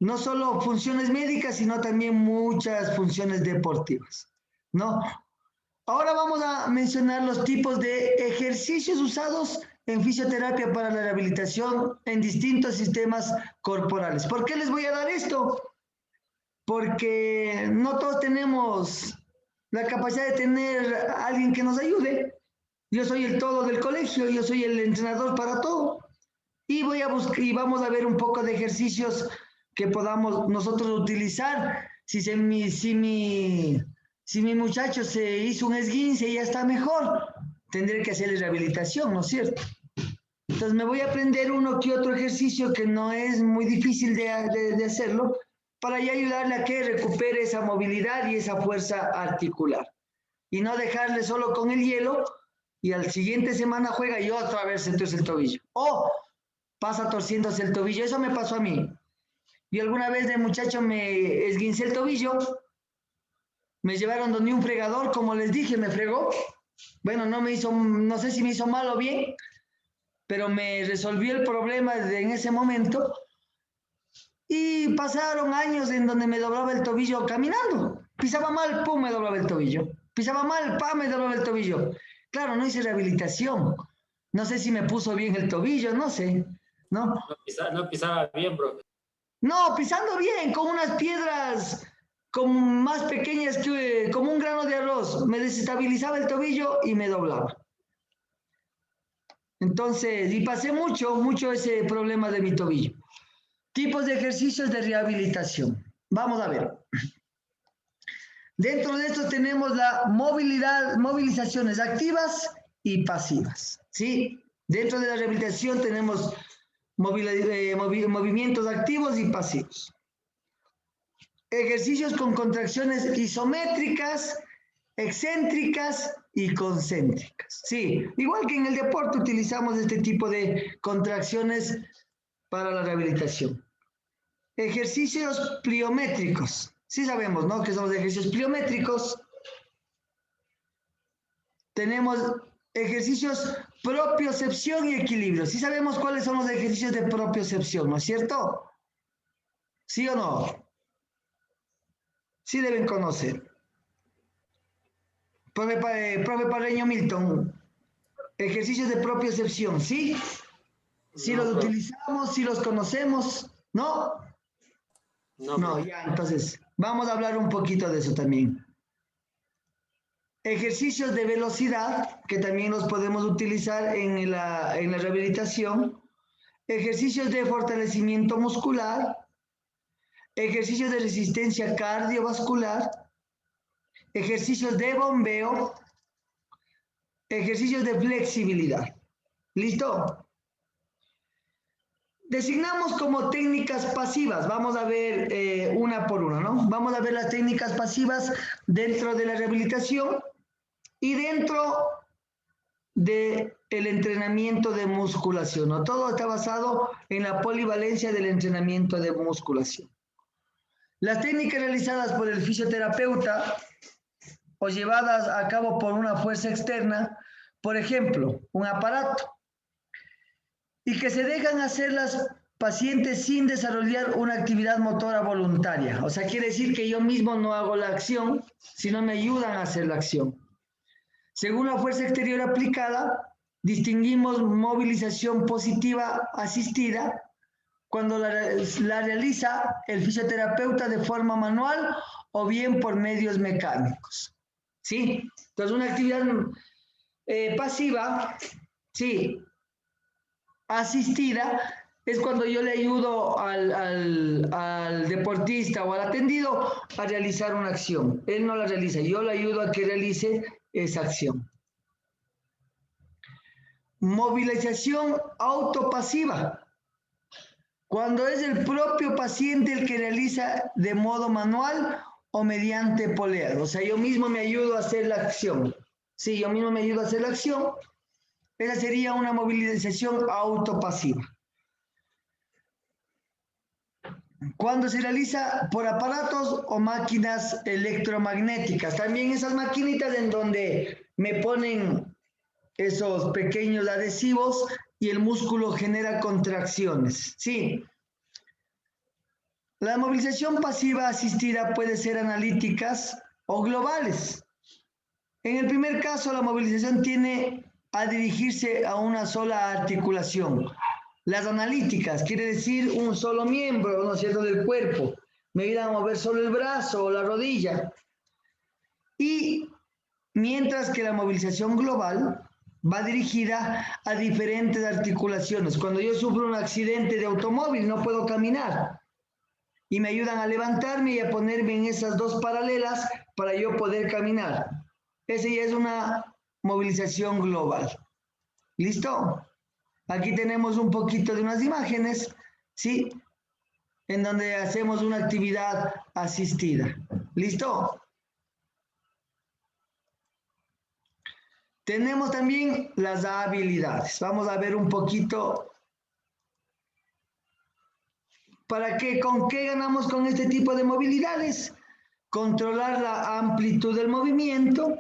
no solo funciones médicas, sino también muchas funciones deportivas, ¿no? Ahora vamos a mencionar los tipos de ejercicios usados en fisioterapia para la rehabilitación en distintos sistemas corporales. ¿Por qué les voy a dar esto? Porque no todos tenemos la capacidad de tener a alguien que nos ayude. Yo soy el todo del colegio, yo soy el entrenador para todo. Y voy a buscar y vamos a ver un poco de ejercicios que podamos nosotros utilizar. Si mi muchacho se hizo un esguince y ya está mejor, tendré que hacerle rehabilitación, ¿no es cierto? Entonces me voy a aprender uno que otro ejercicio que no es muy difícil de hacerlo, para ya ayudarle a que recupere esa movilidad y esa fuerza articular. Y no dejarle solo con el hielo y al siguiente semana juega y otra vez se torce el tobillo. O pasa torciéndose el tobillo. Eso me pasó a mí. Y alguna vez de muchacho me esguincé el tobillo, me llevaron donde un fregador, como les dije, me fregó. Bueno, no sé si me hizo mal o bien, pero me resolvió el problema en ese momento. Y pasaron años en donde me doblaba el tobillo caminando. Pisaba mal, pum, me doblaba el tobillo. Pisaba mal, pam, me doblaba el tobillo. Claro, no hice rehabilitación. No sé si me puso bien el tobillo, no sé, ¿no? No pisaba bien, bro. No, pisando bien, con unas piedras más pequeñas que como un grano de arroz. Me desestabilizaba el tobillo y me doblaba. Entonces, y pasé mucho ese problema de mi tobillo. Tipos de ejercicios de rehabilitación. Vamos a ver. Dentro de esto tenemos la movilizaciones activas y pasivas, ¿sí? Dentro de la rehabilitación tenemos movimientos activos y pasivos. Ejercicios con contracciones isométricas, excéntricas y concéntricas. Sí, igual que en el deporte utilizamos este tipo de contracciones para la rehabilitación. Ejercicios pliométricos. Sí sabemos, ¿no? Que son los ejercicios pliométricos. Tenemos ejercicios propiocepción y equilibrio. Sí sabemos cuáles son los ejercicios de propiocepción, ¿no es cierto? ¿Sí o no? Sí deben conocer. Profe Parreño Milton, ejercicios de propiocepción, ¿sí? ¿Sí los utilizamos? ¿Sí los conocemos? ¿No? No, ya, entonces, vamos a hablar un poquito de eso también. Ejercicios de velocidad, que también los podemos utilizar en la rehabilitación. Ejercicios de fortalecimiento muscular. Ejercicios de resistencia cardiovascular. Ejercicios de bombeo. Ejercicios de flexibilidad. ¿Listo? Designamos como técnicas pasivas. Vamos a ver una por una, ¿no? Vamos a ver las técnicas pasivas dentro de la rehabilitación y dentro del entrenamiento de musculación, ¿no? Todo está basado en la polivalencia del entrenamiento de musculación. Las técnicas realizadas por el fisioterapeuta o llevadas a cabo por una fuerza externa, por ejemplo, un aparato, y que se dejan hacer las pacientes sin desarrollar una actividad motora voluntaria. O sea, quiere decir que yo mismo no hago la acción, sino me ayudan a hacer la acción. Según la fuerza exterior aplicada, distinguimos movilización positiva asistida cuando la realiza el fisioterapeuta de forma manual o bien por medios mecánicos. ¿Sí? Entonces, una actividad pasiva, sí, asistida, es cuando yo le ayudo al deportista o al atendido a realizar una acción. Él no la realiza, yo le ayudo a que realice esa acción. Movilización autopasiva. Cuando es el propio paciente el que realiza de modo manual o mediante polea. O sea, yo mismo me ayudo a hacer la acción. Sí, yo mismo me ayudo a hacer la acción. Esa sería una movilización autopasiva. Cuando se realiza por aparatos o máquinas electromagnéticas. También esas maquinitas en donde me ponen esos pequeños adhesivos y el músculo genera contracciones. Sí. La movilización pasiva asistida puede ser analíticas o globales. En el primer caso, la movilización tiene a dirigirse a una sola articulación. Las analíticas quiere decir un solo miembro, ¿no es cierto?, del cuerpo. Me ayudan a mover solo el brazo o la rodilla. Y mientras que la movilización global va dirigida a diferentes articulaciones. Cuando yo sufro un accidente de automóvil, no puedo caminar. Y me ayudan a levantarme y a ponerme en esas dos paralelas para yo poder caminar. Esa ya es una movilización global. ¿Listo? Aquí tenemos un poquito de unas imágenes, ¿sí? En donde hacemos una actividad asistida. ¿Listo? Tenemos también las habilidades. Vamos a ver un poquito. ¿Para qué? ¿Con qué ganamos con este tipo de movilidades? Controlar la amplitud del movimiento,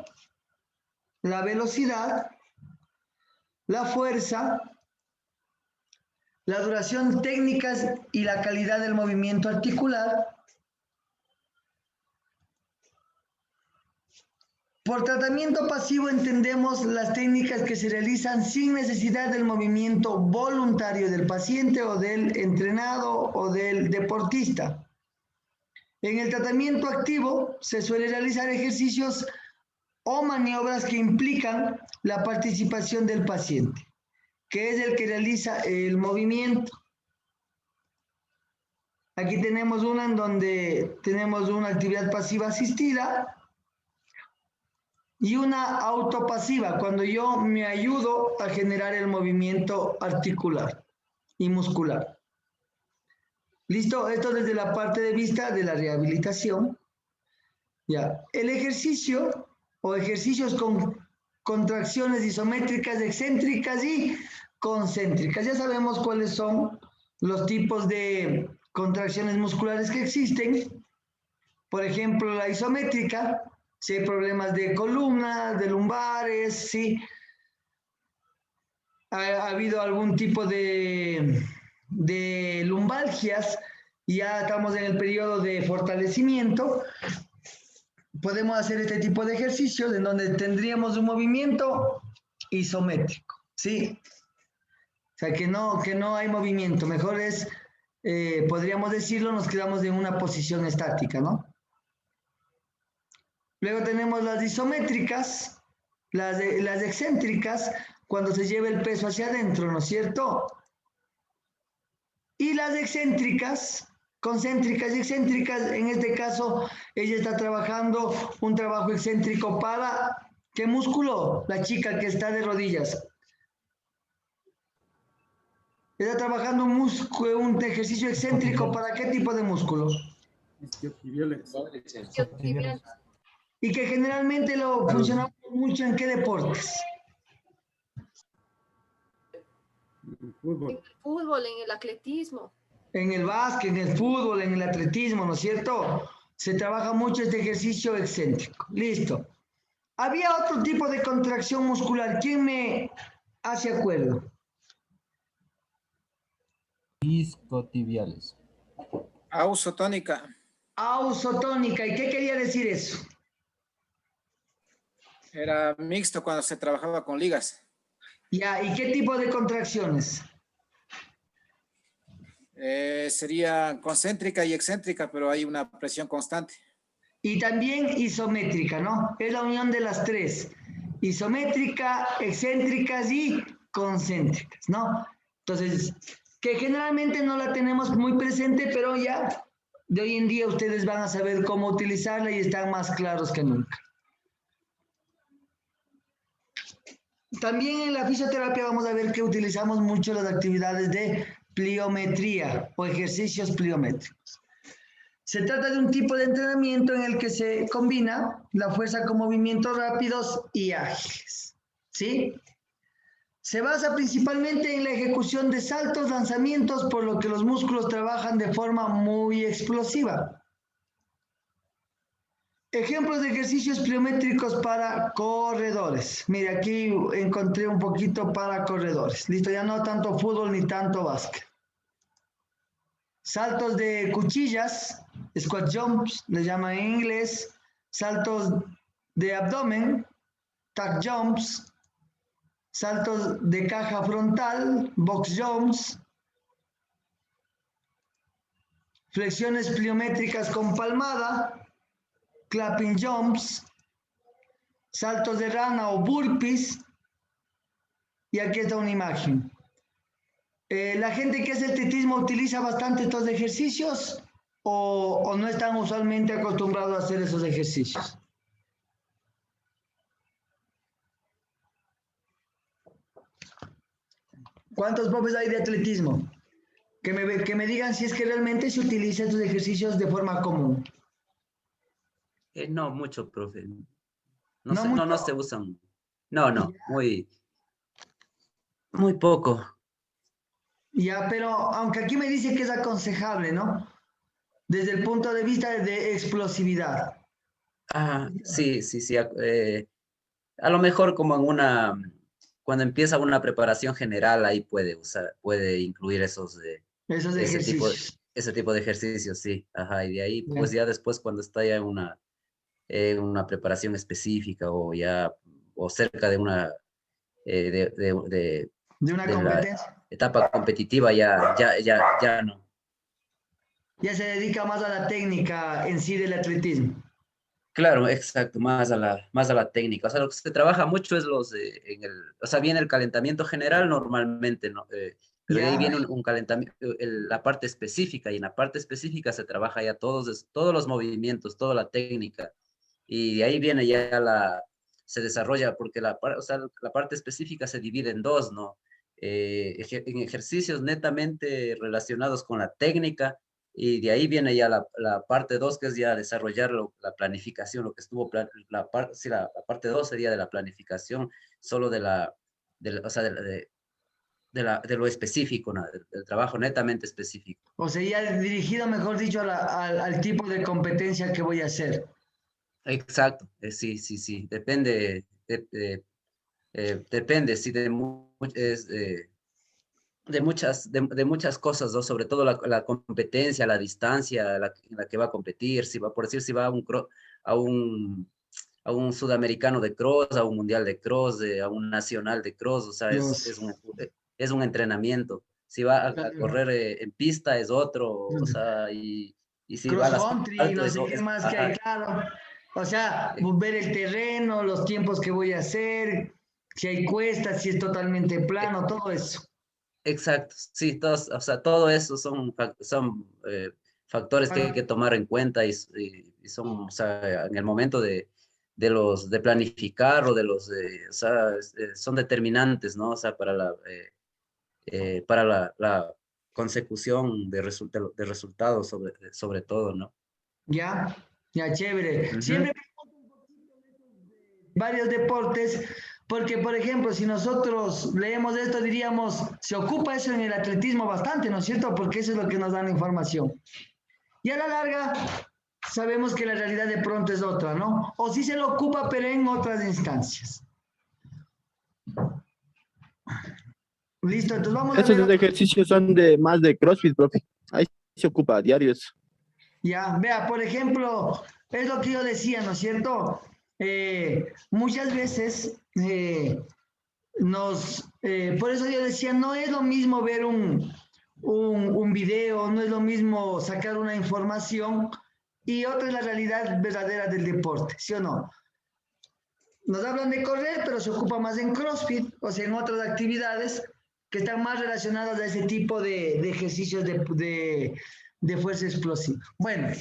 la velocidad, la fuerza, la duración técnicas y la calidad del movimiento articular. Por tratamiento pasivo entendemos las técnicas que se realizan sin necesidad del movimiento voluntario del paciente o del entrenado o del deportista. En el tratamiento activo se suele realizar ejercicios o maniobras que implican la participación del paciente, que es el que realiza el movimiento. Aquí tenemos una en donde tenemos una actividad pasiva asistida y una autopasiva, cuando yo me ayudo a generar el movimiento articular y muscular. ¿Listo? Esto desde la parte de vista de la rehabilitación. Ya. El ejercicio o ejercicios con contracciones isométricas, excéntricas y concéntricas. Ya sabemos cuáles son los tipos de contracciones musculares que existen. Por ejemplo, la isométrica, si hay problemas de columna, de lumbares, si ha habido algún tipo de lumbalgias, ya estamos en el periodo de fortalecimiento, podemos hacer este tipo de ejercicios en donde tendríamos un movimiento isométrico, ¿sí? O sea, que no hay movimiento, mejor es, podríamos decirlo, nos quedamos en una posición estática, ¿no? Luego tenemos las isométricas, las excéntricas, cuando se lleva el peso hacia adentro, ¿no es cierto? Y las excéntricas, concéntricas y excéntricas, en este caso, ella está trabajando un trabajo excéntrico para, ¿qué músculo? La chica que está de rodillas. Está trabajando un ejercicio excéntrico para ¿qué tipo de músculo? Y que generalmente lo funcionamos mucho en ¿qué deportes? En el fútbol, en el atletismo. En el básquet, en el fútbol, en el atletismo, ¿no es cierto? Se trabaja mucho este ejercicio excéntrico. Listo. Había otro tipo de contracción muscular. ¿Quién me hace acuerdo? Isquiotibiales. Ausotónica. Ausotónica. ¿Y qué quería decir eso? Era mixto cuando se trabajaba con ligas. Ya, ¿y qué tipo de contracciones? Sería concéntrica y excéntrica, pero hay una presión constante. Y también isométrica, ¿no? Es la unión de las tres. Isométrica, excéntricas y concéntricas, ¿no? Entonces, que generalmente no la tenemos muy presente, pero ya de hoy en día ustedes van a saber cómo utilizarla y están más claros que nunca. También en la fisioterapia vamos a ver que utilizamos mucho las actividades de pliometría o ejercicios pliométricos. Se trata de un tipo de entrenamiento en el que se combina la fuerza con movimientos rápidos y ágiles, ¿sí? Se basa principalmente en la ejecución de saltos, lanzamientos, por lo que los músculos trabajan de forma muy explosiva. Ejemplos de ejercicios pliométricos para corredores. Mire, aquí encontré un poquito para corredores. Listo, ya no tanto fútbol ni tanto básquet. Saltos de cuchillas, squat jumps, le llaman en inglés. Saltos de abdomen, tuck jumps. Saltos de caja frontal, box jumps. Flexiones pliométricas con palmada, clapping jumps. Saltos de rana o burpees. Y aquí está una imagen. ¿La gente que hace atletismo utiliza bastante estos ejercicios o no están usualmente acostumbrados a hacer esos ejercicios? ¿Cuántos profes hay de atletismo? Que me digan si es que realmente se utilizan estos ejercicios de forma común. No mucho, profe. No Se usan. No, muy poco. Ya, pero aunque aquí me dice que es aconsejable, ¿no? Desde el punto de vista de explosividad. Sí. A lo mejor como cuando empieza una preparación general, ahí puede incluir Esos ejercicios. Ese tipo de ejercicios, sí. Ajá, y de ahí, pues ya después cuando está ya en una preparación específica o cerca de una de una competencia. Etapa competitiva ya no. Ya se dedica más a la técnica en sí del atletismo. Claro, exacto, más a la técnica. O sea, lo que se trabaja mucho es viene el calentamiento general normalmente, ¿no? Pero de ahí viene un calentamiento, la parte específica, y en la parte específica se trabaja ya todos los movimientos, toda la técnica, y de ahí viene se desarrolla, porque la parte específica se divide en dos, ¿no? En ejercicios netamente relacionados con la técnica, y de ahí viene ya la parte 2, que es ya desarrollar la planificación, lo que estuvo, la parte 2 sería de la planificación, solo de lo específico, ¿no? Del trabajo netamente específico. O sea, ya dirigido, mejor dicho, al tipo de competencia que voy a hacer. Exacto, sí, depende, sí, de muchas cosas, ¿no? Sobre todo la competencia, la distancia en la que va a competir, si va a un sudamericano de cross, a un mundial de cross, a un nacional de cross, o sea, es un entrenamiento. Si va a correr en pista es otro, o sea, y si va a cross country, no sé qué más que hay, claro. O sea, ver el terreno, los tiempos que voy a hacer, si hay cuestas, si es totalmente plano, todo eso. Exacto, sí, todo eso son factores que hay que tomar en cuenta y son, o sea, en el momento de planificar o o sea, son determinantes, ¿no? O sea, para la consecución de resultados sobre todo, ¿no? Ya, chévere. Siempre varios deportes, Porque, por ejemplo, si nosotros leemos esto, diríamos, se ocupa eso en el atletismo bastante, ¿no es cierto? Porque eso es lo que nos da la información. Y a la larga, sabemos que la realidad de pronto es otra, ¿no? O sí se lo ocupa, pero en otras instancias. Listo, entonces vamos a ver. Esos ejercicios son más de CrossFit, profe. Ahí se ocupa a diarios. Ya, vea, por ejemplo, es lo que yo decía, ¿no es cierto? Muchas veces por eso yo decía, no es lo mismo ver un video, no es lo mismo sacar una información y otra es la realidad verdadera del deporte, ¿sí o no? Nos hablan de correr, pero se ocupa más en CrossFit, o sea, en otras actividades que están más relacionadas a ese tipo de ejercicios de fuerza explosiva. Bueno,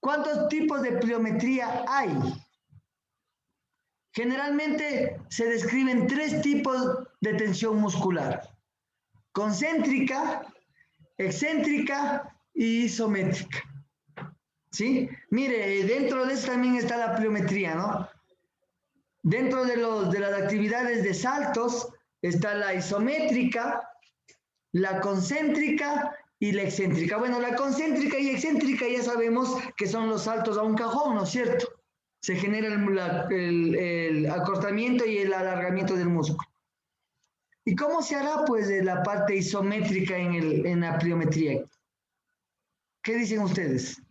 ¿cuántos tipos de pliometría hay? Generalmente se describen 3 tipos de tensión muscular: concéntrica, excéntrica y isométrica. ¿Sí? Mire, dentro de eso también está la pliometría, ¿no? Dentro de las actividades de saltos está la isométrica, la concéntrica y la excéntrica. Bueno, la concéntrica y excéntrica ya sabemos que son los saltos a un cajón, ¿no es cierto? Se genera el acortamiento y el alargamiento del músculo. ¿Y cómo se hará, pues, de la parte isométrica en la pliometría? ¿Qué dicen ustedes?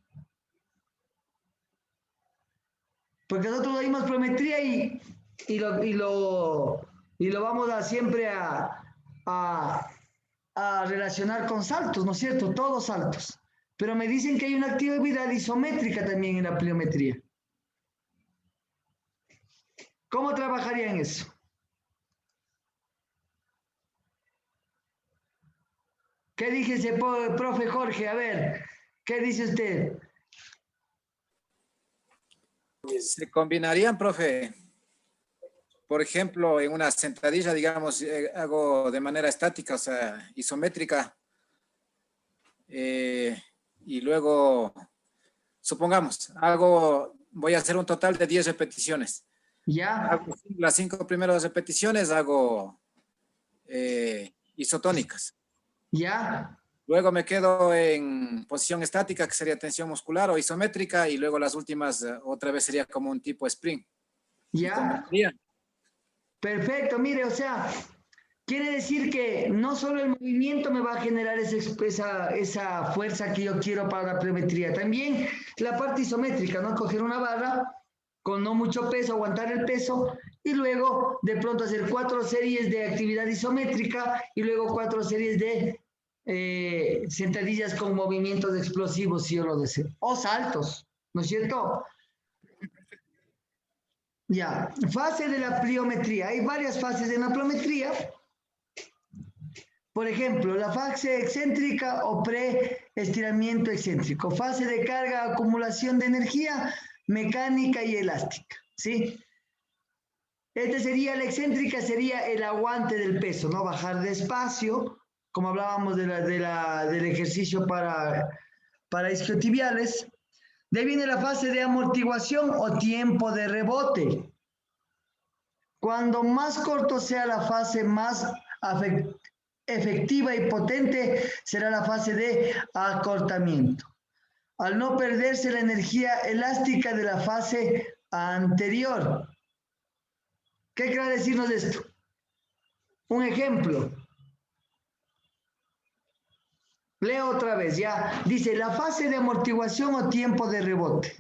Porque nosotros oímos pliometría y lo vamos siempre a relacionar con saltos, ¿no es cierto? Todos saltos. Pero me dicen que hay una actividad isométrica también en la pliometría. ¿Cómo trabajarían eso? ¿Qué dice ese profe Jorge? A ver, ¿qué dice usted? Se combinarían, profe. Por ejemplo, en una sentadilla, digamos, hago de manera estática, o sea, isométrica. Y luego, supongamos, voy a hacer un total de 10 repeticiones. Ya. Las 5 primeras repeticiones hago isotónicas. Ya. Luego me quedo en posición estática, que sería tensión muscular, o isométrica, y luego las últimas otra vez sería como un tipo sprint. Ya. Perfecto, mire, o sea, quiere decir que no solo el movimiento me va a generar esa fuerza que yo quiero para la pliometría, también la parte isométrica, ¿no? Coger una barra con no mucho peso, aguantar el peso y luego de pronto hacer 4 series de actividad isométrica y luego 4 series de sentadillas con movimientos explosivos, si yo lo deseo, o saltos, ¿no es cierto? Ya, fase de la pliometría. Hay varias fases en la pliometría. Por ejemplo, la fase excéntrica o pre-estiramiento excéntrico. Fase de carga, acumulación de energía mecánica y elástica, ¿sí? La excéntrica sería el aguante del peso, ¿no? Bajar despacio, como hablábamos del ejercicio para isquiotibiales. De ahí viene la fase de amortiguación o tiempo de rebote. Cuando más corto sea la fase, más efectiva y potente será la fase de acortamiento. Al no perderse la energía elástica de la fase anterior. ¿Qué quiere decirnos esto? Un ejemplo. Leo otra vez, ya. Dice, la fase de amortiguación o tiempo de rebote.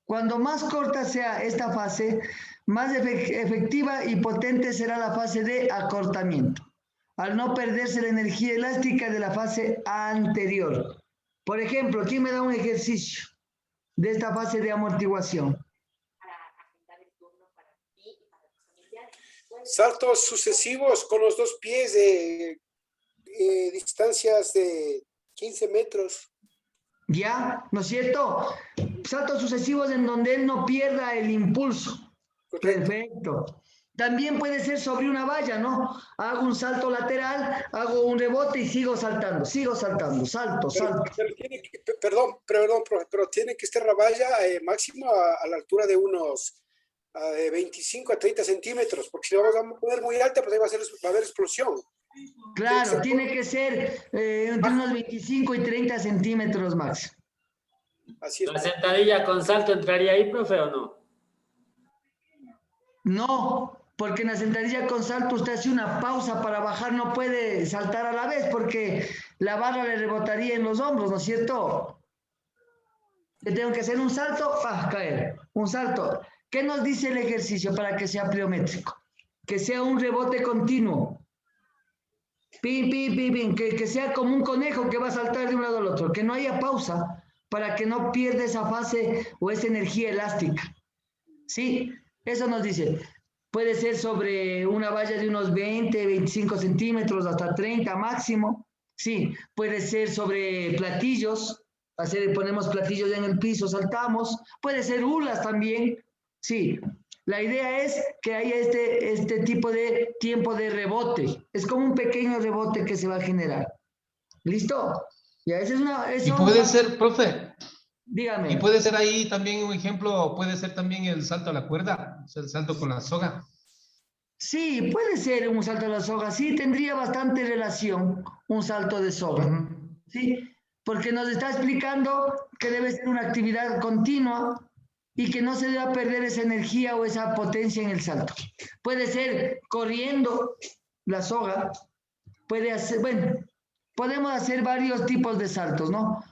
Cuando más corta sea esta fase, más efectiva y potente será la fase de acortamiento, al no perderse la energía elástica de la fase anterior. Por ejemplo, ¿quién me da un ejercicio de esta fase de amortiguación? Saltos sucesivos con los 2 pies de distancias de 15 metros. Ya, ¿no es cierto? Saltos sucesivos en donde él no pierda el impulso. Correcto. Perfecto. También puede ser sobre una valla, ¿no? Hago un salto lateral, hago un rebote y sigo saltando, salto. Pero tiene que, perdón, profe, pero tiene que estar la valla máximo a la altura de unos de 25 a 30 centímetros, porque si lo vamos a poner muy alta, pues ahí va a haber explosión. Claro, tiene que ser entre unos 25 y 30 centímetros, Max. Así es. ¿La sentadilla con salto entraría ahí, profe, o no? No, porque en la sentadilla con salto usted hace una pausa para bajar, no puede saltar a la vez porque la barra le rebotaría en los hombros, ¿no es cierto? Yo tengo que hacer un salto para caer, un salto. ¿Qué nos dice el ejercicio para que sea pliométrico? Que sea un rebote continuo. Pim, pim, pim, pim, que sea como un conejo que va a saltar de un lado al otro, que no haya pausa para que no pierda esa fase o esa energía elástica. ¿Sí? Eso nos dice. Puede ser sobre una valla de unos 20, 25 centímetros, hasta 30 máximo. Sí, puede ser sobre platillos. Ponemos platillos en el piso, saltamos. Puede ser hulas también. Sí, la idea es que haya este tipo de tiempo de rebote. Es como un pequeño rebote que se va a generar. ¿Listo? Ya, Y puede ser, profe. Dígame. Y puede ser ahí también un ejemplo, puede ser también el salto a la cuerda, o sea, el salto con la soga. Sí, puede ser un salto a la soga. Sí, tendría bastante relación un salto de soga. ¿Sí? Porque nos está explicando que debe ser una actividad continua y que no se debe perder esa energía o esa potencia en el salto. Puede ser corriendo la soga, puede hacer, bueno, podemos hacer varios tipos de saltos, ¿no?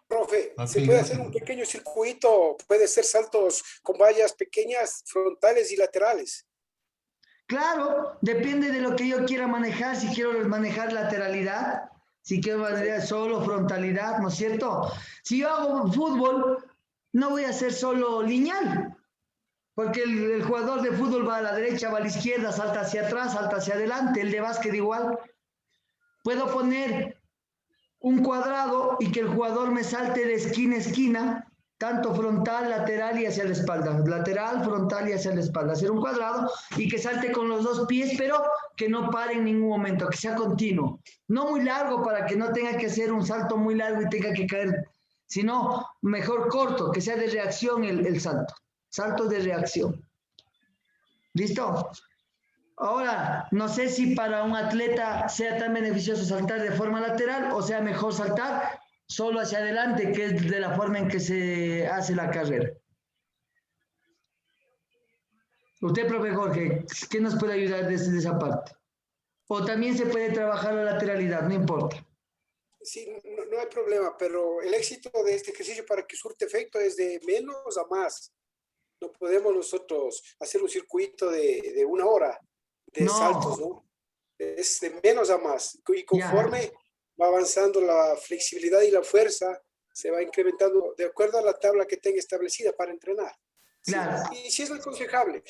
Profe, se puede hacer un pequeño circuito, puede ser saltos con vallas pequeñas, frontales y laterales. Claro, depende de lo que yo quiera manejar, si quiero manejar lateralidad, si quiero manejar solo frontalidad, ¿no es cierto? Si yo hago fútbol, no voy a hacer solo lineal, porque el jugador de fútbol va a la derecha, va a la izquierda, salta hacia atrás, salta hacia adelante, el de básquet igual. Puedo poner un cuadrado y que el jugador me salte de esquina a esquina, tanto frontal, lateral y hacia la espalda. Lateral, frontal y hacia la espalda. Hacer un cuadrado y que salte con los dos pies, pero que no pare en ningún momento, que sea continuo. No muy largo para que no tenga que hacer un salto muy largo y tenga que caer, sino mejor corto, que sea de reacción el salto. Saltos de reacción. ¿Listo? Ahora, no sé si para un atleta sea tan beneficioso saltar de forma lateral o sea mejor saltar solo hacia adelante, que es de la forma en que se hace la carrera. Usted, profe Jorge, ¿qué nos puede ayudar desde esa parte? O también se puede trabajar la lateralidad, no importa. Sí, no hay problema, pero el éxito de este ejercicio para que surte efecto es de menos a más. No podemos nosotros hacer un circuito de 1 hora de saltos, ¿no? Es de menos a más. Y conforme va avanzando la flexibilidad y la fuerza, se va incrementando de acuerdo a la tabla que tenga establecida para entrenar. Claro. Sí, y sí es aconsejable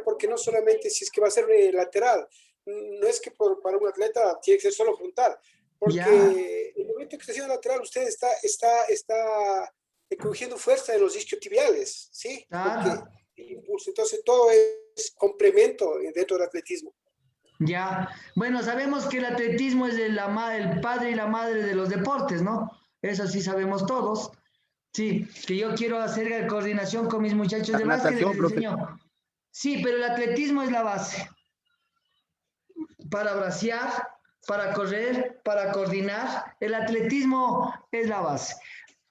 porque no solamente si es que va a ser lateral, no es que para un atleta tiene que ser solo frontal, porque en el momento que está haciendo lateral usted está cogiendo fuerza de los isquiotibiales, ¿sí? Claro. Impulso. Entonces todo es complemento dentro del atletismo. Ya, bueno, sabemos que el atletismo es el padre y la madre de los deportes, ¿no? Eso sí sabemos todos. Sí, que yo quiero hacer coordinación con mis muchachos de básquet. Sí, pero el atletismo es la base. Para bracear, para correr, para coordinar, el atletismo es la base.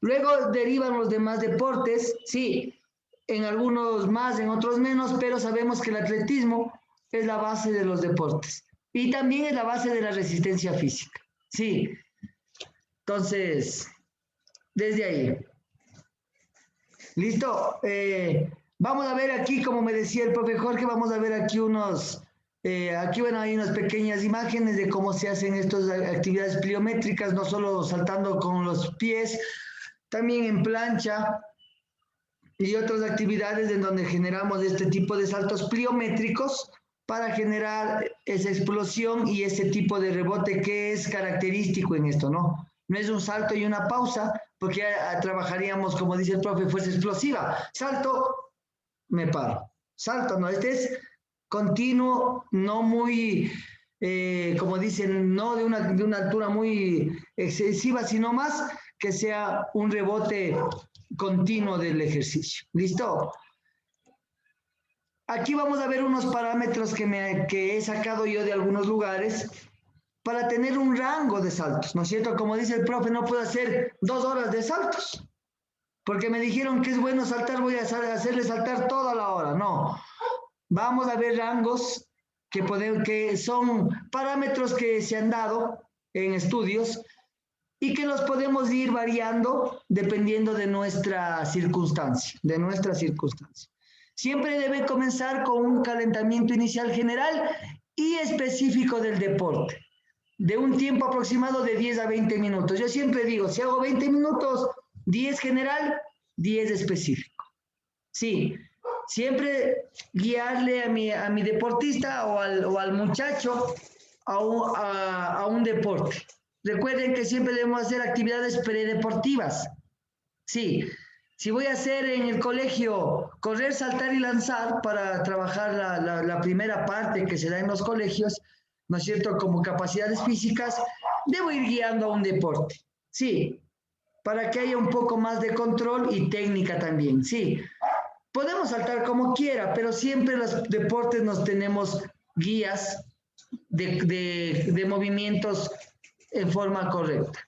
Luego derivan los demás deportes, sí, en algunos más, en otros menos, pero sabemos que el atletismo es la base de los deportes y también es la base de la resistencia física. Sí, entonces, desde ahí. ¿Listo? Vamos a ver aquí, como me decía el profe Jorge, vamos a ver aquí hay unas pequeñas imágenes de cómo se hacen estas actividades pliométricas, no solo saltando con los pies, también en plancha y otras actividades en donde generamos este tipo de saltos pliométricos para generar esa explosión y ese tipo de rebote que es característico en esto, ¿no? No es un salto y una pausa, porque trabajaríamos, como dice el profe, fuerza explosiva. Salto, me paro. Salto, no, este es continuo, no muy, como dicen, no de una altura muy excesiva, sino más que sea un rebote continuo del ejercicio. ¿Listo? Aquí vamos a ver unos parámetros que he sacado yo de algunos lugares para tener un rango de saltos, ¿no es cierto? Como dice el profe, no puedo hacer 2 horas de saltos, porque me dijeron que es bueno saltar, voy a hacerle saltar toda la hora. No, vamos a ver rangos que son parámetros que se han dado en estudios y que los podemos ir variando dependiendo de nuestra circunstancia, Siempre debe comenzar con un calentamiento inicial general y específico del deporte, de un tiempo aproximado de 10 a 20 minutos. Yo siempre digo, si hago 20 minutos, 10 general, 10 específico. Sí, siempre guiarle a mi deportista o al muchacho a un deporte. Recuerden que siempre debemos hacer actividades predeportivas. Sí, si voy a hacer en el colegio correr, saltar y lanzar para trabajar la primera parte que se da en los colegios, ¿no es cierto?, como capacidades físicas, debo ir guiando a un deporte. Sí, para que haya un poco más de control y técnica también. Sí, podemos saltar como quiera, pero siempre los deportes nos tenemos guías de movimientos en forma correcta.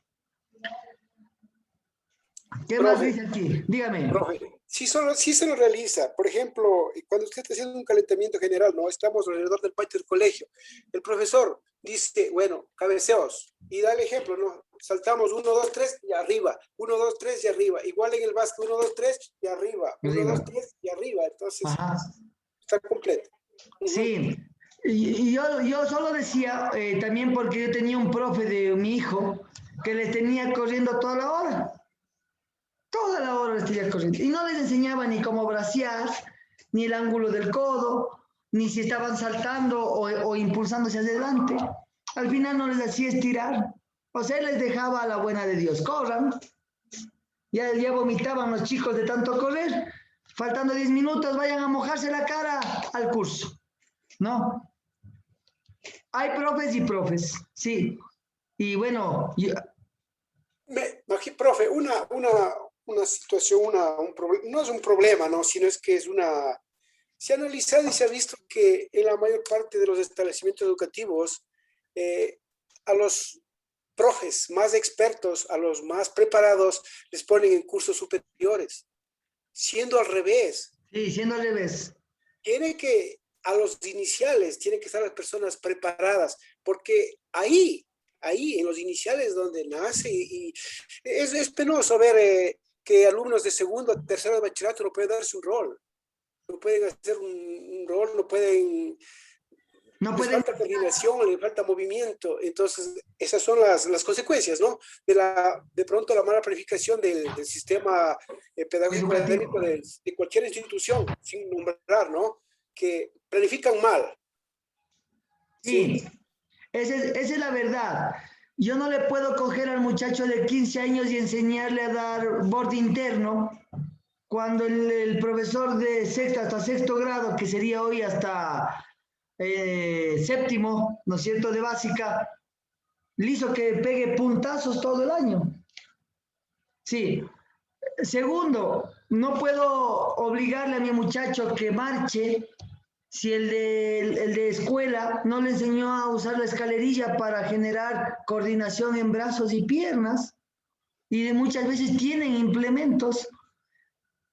¿Qué más dice aquí? Dígame. Profe, sí se lo realiza. Por ejemplo, cuando usted está haciendo un calentamiento general, ¿no? Estamos alrededor del patio del colegio. El profesor dice, bueno, cabeceos. Y da el ejemplo, ¿no? Saltamos 1, 2, 3 y arriba. 1, 2, 3 y arriba. Igual en el básquet, 1, 2, 3 y arriba. 1, 2, 3 y arriba. Entonces, está completo. Sí. Y yo solo decía, también porque yo tenía un profe de mi hijo que les tenía corriendo toda la hora. Toda la hora les tenía corriendo. Y no les enseñaba ni cómo bracear, ni el ángulo del codo, ni si estaban saltando o impulsándose hacia adelante. Al final no les hacía estirar. O sea, les dejaba a la buena de Dios. Corran. Ya vomitaban los chicos de tanto correr. Faltando 10 minutos, vayan a mojarse la cara al curso. ¿No? Hay profes y profes, sí. Y bueno... Profe, una situación, no es un problema, ¿no? Sino es que es una... Se ha analizado y se ha visto que en la mayor parte de los establecimientos educativos, a los profes más expertos, a los más preparados, les ponen en cursos superiores, siendo al revés. Sí, siendo al revés. A los iniciales tienen que estar las personas preparadas, porque ahí en los iniciales donde nace, y es penoso ver que alumnos de segundo, tercero de bachillerato no pueden darse un rol, no pueden hacer un rol, les falta coordinación, les falta movimiento. Entonces esas son las consecuencias, ¿no? De pronto la mala planificación del sistema pedagógico académico de cualquier institución, sin nombrar, ¿no? Que planifican mal. Sí, esa es la verdad. Yo no le puedo coger al muchacho de 15 años y enseñarle a dar borde interno cuando el profesor de sexto hasta sexto grado, que sería hoy hasta séptimo, ¿no es cierto?, de básica, le hizo que pegue puntazos todo el año. Sí. Segundo, no puedo obligarle a mi muchacho que marche si el de escuela no le enseñó a usar la escalerilla para generar coordinación en brazos y piernas, y muchas veces tienen implementos,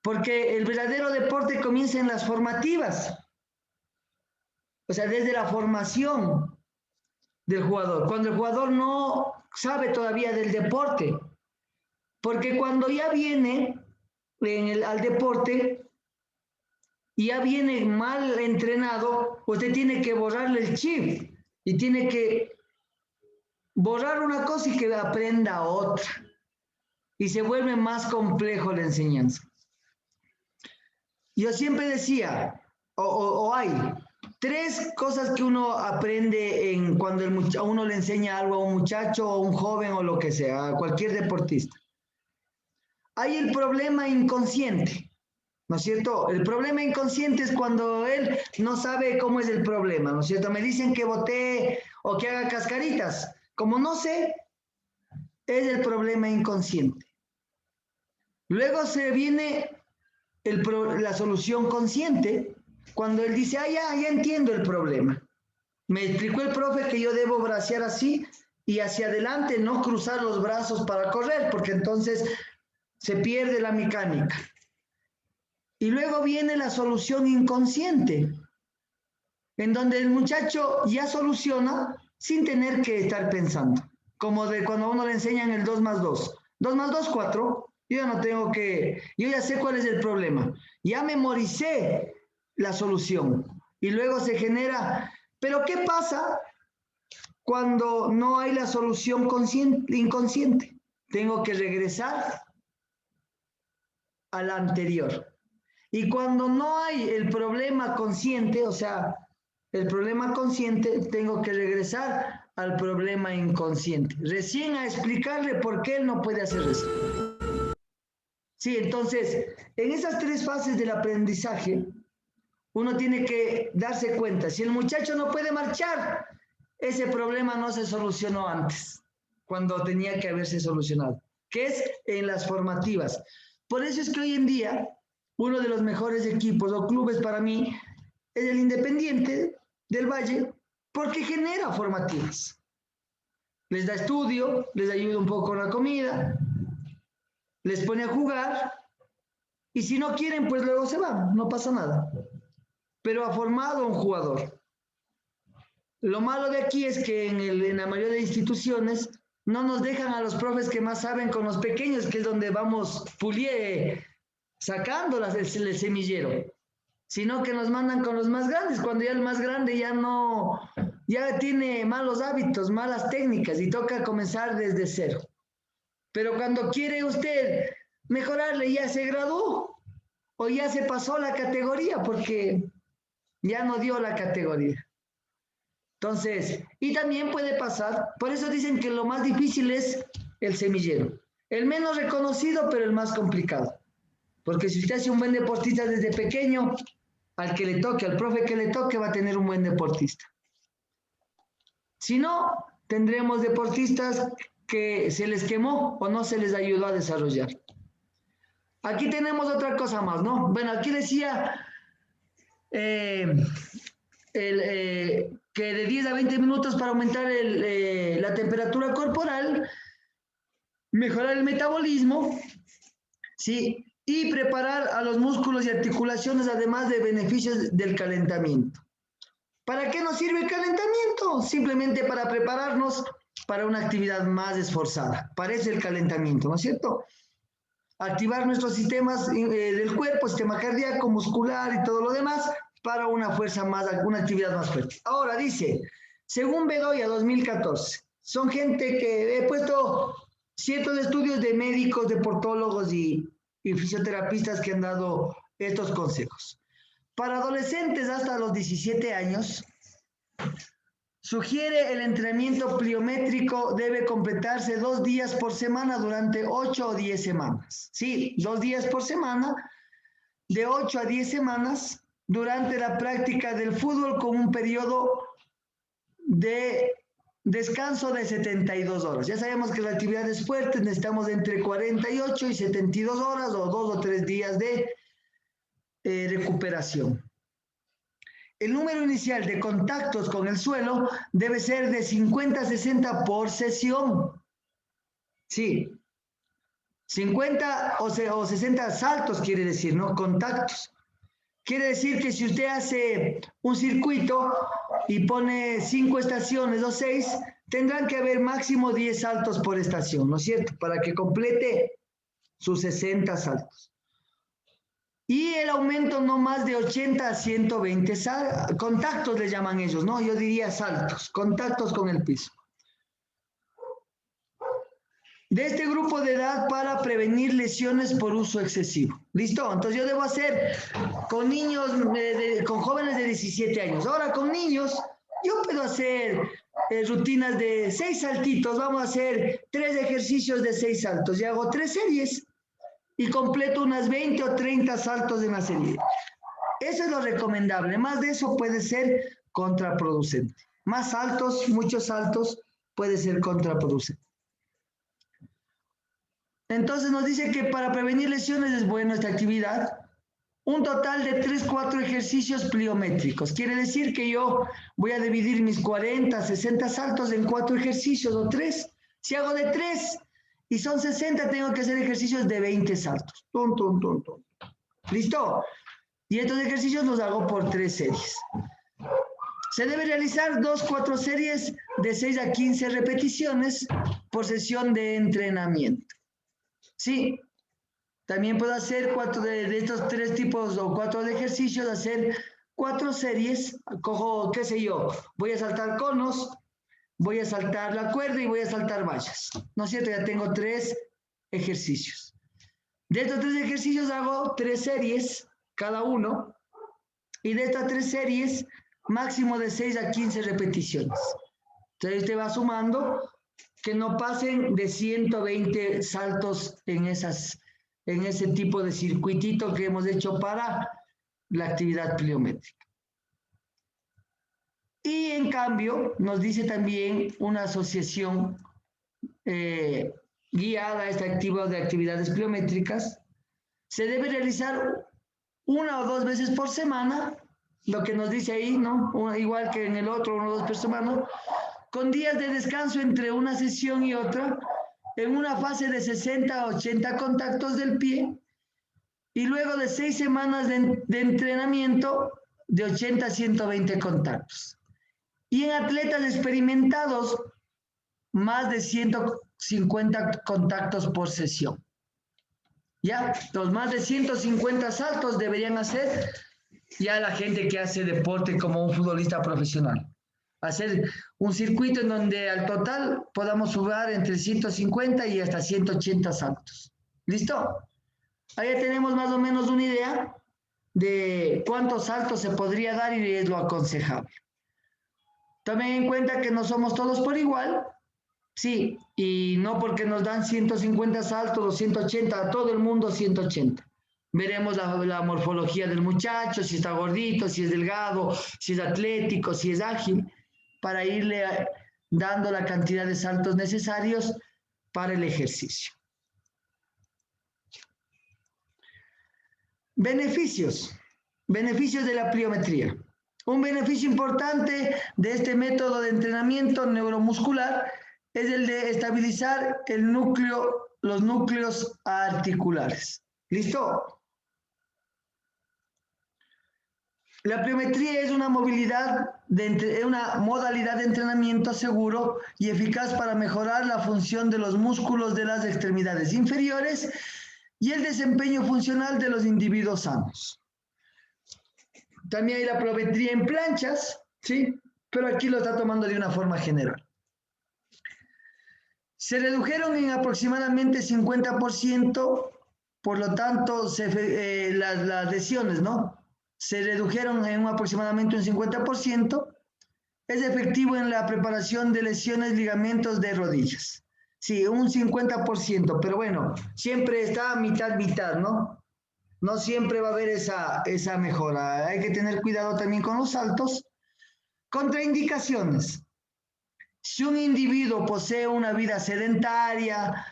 porque el verdadero deporte comienza en las formativas, o sea, desde la formación del jugador, cuando el jugador no sabe todavía del deporte, porque cuando ya viene al deporte, y ya viene mal entrenado, usted tiene que borrarle el chip y tiene que borrar una cosa y que aprenda otra. Y se vuelve más complejo la enseñanza. Yo siempre decía, hay 3 cosas que uno aprende cuando a uno le enseña algo a un muchacho o un joven o lo que sea, a cualquier deportista. Hay el problema inconsciente. ¿No es cierto? El problema inconsciente es cuando él no sabe cómo es el problema, ¿no es cierto? Me dicen que botee o que haga cascaritas. Como no sé, es el problema inconsciente. Luego se viene la solución consciente, cuando él dice, ya entiendo el problema. Me explicó el profe que yo debo bracear así y hacia adelante, no cruzar los brazos para correr, porque entonces se pierde la mecánica. Y luego viene la solución inconsciente, en donde el muchacho ya soluciona sin tener que estar pensando. Como de cuando a uno le enseñan el 2 más 2. 2 más 2, 4. Yo ya sé cuál es el problema. Ya memoricé la solución. Y luego se genera, pero ¿qué pasa cuando no hay la solución inconsciente? Tengo que regresar a la anterior. Y cuando no hay el problema consciente, o sea, el problema consciente, tengo que regresar al problema inconsciente. Recién a explicarle por qué él no puede hacer eso. Sí, entonces, en esas 3 fases del aprendizaje, uno tiene que darse cuenta. Si el muchacho no puede marchar, ese problema no se solucionó antes, cuando tenía que haberse solucionado, que es en las formativas. Por eso es que hoy en día, uno de los mejores equipos o clubes para mí es el Independiente del Valle, porque genera formativas. Les da estudio, les ayuda un poco con la comida, les pone a jugar, y si no quieren, pues luego se van, no pasa nada. Pero ha formado un jugador. Lo malo de aquí es que en la mayoría de instituciones no nos dejan a los profes que más saben con los pequeños, que es donde vamos sacando el semillero, sino que nos mandan con los más grandes, cuando ya el más grande ya tiene malos hábitos, malas técnicas y toca comenzar desde cero. Pero cuando quiere usted mejorarle, ya se graduó o ya se pasó la categoría porque ya no dio la categoría. Entonces, y también puede pasar, por eso dicen que lo más difícil es el semillero, el menos reconocido, pero el más complicado. Porque si usted hace un buen deportista desde pequeño, al que le toque, al profe que le toque, va a tener un buen deportista. Si no, tendremos deportistas que se les quemó o no se les ayudó a desarrollar. Aquí tenemos otra cosa más, ¿no? Bueno, aquí decía que de 10 a 20 minutos para aumentar la temperatura corporal, mejorar el metabolismo, ¿sí? Y preparar a los músculos y articulaciones, además de beneficios del calentamiento. ¿Para qué nos sirve el calentamiento? Simplemente para prepararnos para una actividad más esforzada. Para eso el calentamiento, ¿no es cierto? Activar nuestros sistemas del cuerpo, sistema cardíaco, muscular y todo lo demás, para una actividad más fuerte. Ahora dice, según Bedoya 2014, son gente que he puesto ciertos estudios de médicos, deportólogos y fisioterapistas que han dado estos consejos. Para adolescentes hasta los 17 años, sugiere el entrenamiento pliométrico debe completarse 2 días por semana durante 8 o 10 semanas. Sí, 2 días por semana, de 8 a 10 semanas, durante la práctica del fútbol con un periodo de descanso de 72 horas. Ya sabemos que las actividades fuertes necesitamos entre 48 y 72 horas o 2 o 3 días de recuperación. El número inicial de contactos con el suelo debe ser de 50 a 60 por sesión. Sí, 50 o 60 saltos quiere decir, ¿no? Contactos. Quiere decir que si usted hace un circuito y pone 5 estaciones o 6, tendrán que haber máximo 10 saltos por estación, ¿no es cierto? Para que complete sus 60 saltos. Y el aumento no más de 80 a 120 contactos le llaman ellos, ¿no? Yo diría saltos, contactos con el piso. De este grupo de edad para prevenir lesiones por uso excesivo. ¿Listo? Entonces yo debo hacer con niños, con jóvenes de 17 años. Ahora con niños, yo puedo hacer rutinas de 6 saltitos. Vamos a hacer 3 ejercicios de 6 saltos. Y hago 3 series y completo unas 20 o 30 saltos en la serie. Eso es lo recomendable. Más de eso puede ser contraproducente. Más saltos, muchos saltos, puede ser contraproducente. Entonces nos dice que para prevenir lesiones es bueno esta actividad. Un total de 3-4 ejercicios pliométricos. Quiere decir que yo voy a dividir mis 40, 60 saltos en 4 ejercicios o 3. Si hago de 3 y son 60, tengo que hacer ejercicios de 20 saltos. Tum, tum, tum, tum. ¿Listo? Y estos ejercicios los hago por 3 series. Se debe realizar 2-4 series de 6 a 15 repeticiones por sesión de entrenamiento. Sí. También puedo hacer 4 de estos 3 tipos o 4 de ejercicios, hacer 4 series. Cojo, qué sé yo, voy a saltar conos, voy a saltar la cuerda y voy a saltar vallas. ¿No es cierto? Ya tengo 3 ejercicios. De estos 3 ejercicios hago 3 series cada uno. Y de estas 3 series, máximo de 6 a 15 repeticiones. Entonces usted va sumando que no pasen de 120 saltos en ese tipo de circuitito que hemos hecho para la actividad pliométrica. Y en cambio, nos dice también una asociación guiada a este tipo de actividades pliométricas, se debe realizar 1 o 2 veces por semana, lo que nos dice ahí, ¿no? Igual que en el otro, 1 o 2 por semana, con días de descanso entre una sesión y otra, en una fase de 60 a 80 contactos del pie y luego de 6 semanas de entrenamiento de 80 a 120 contactos. Y en atletas experimentados, más de 150 contactos por sesión. Ya, los más de 150 saltos deberían hacer ya la gente que hace deporte como un futbolista profesional. Hacer un circuito en donde al total podamos jugar entre 150 y hasta 180 saltos. ¿Listo? Ahí ya tenemos más o menos una idea de cuántos saltos se podría dar y es lo aconsejable. Tomen en cuenta que no somos todos por igual, sí, y no porque nos dan 150 saltos o 180, a todo el mundo 180. Veremos la morfología del muchacho, si está gordito, si es delgado, si es atlético, si es ágil, para irle dando la cantidad de saltos necesarios para el ejercicio. Beneficios de la pliometría. Un beneficio importante de este método de entrenamiento neuromuscular es el de estabilizar los núcleos articulares. ¿Listo? La pliometría es una modalidad de entrenamiento seguro y eficaz para mejorar la función de los músculos de las extremidades inferiores y el desempeño funcional de los individuos sanos. También hay la pliometría en planchas, ¿sí? Pero aquí lo está tomando de una forma general. Se redujeron en aproximadamente 50%, por lo tanto, las lesiones, ¿no? Se redujeron en aproximadamente un 50%. Es efectivo en la preparación de lesiones, ligamentos de rodillas. Sí, un 50%, pero bueno, siempre está mitad, ¿no? No siempre va a haber esa mejora. Hay que tener cuidado también con los saltos. Contraindicaciones. Si un individuo posee una vida sedentaria,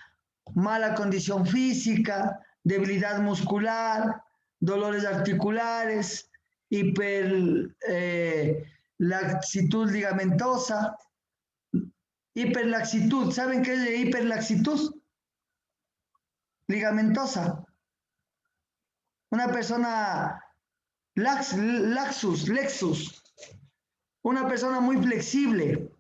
mala condición física, debilidad muscular, dolores articulares, hiperlaxitud ligamentosa, hiperlaxitud. ¿Saben qué es de hiperlaxitud ligamentosa? Una persona lexus, una persona muy flexible,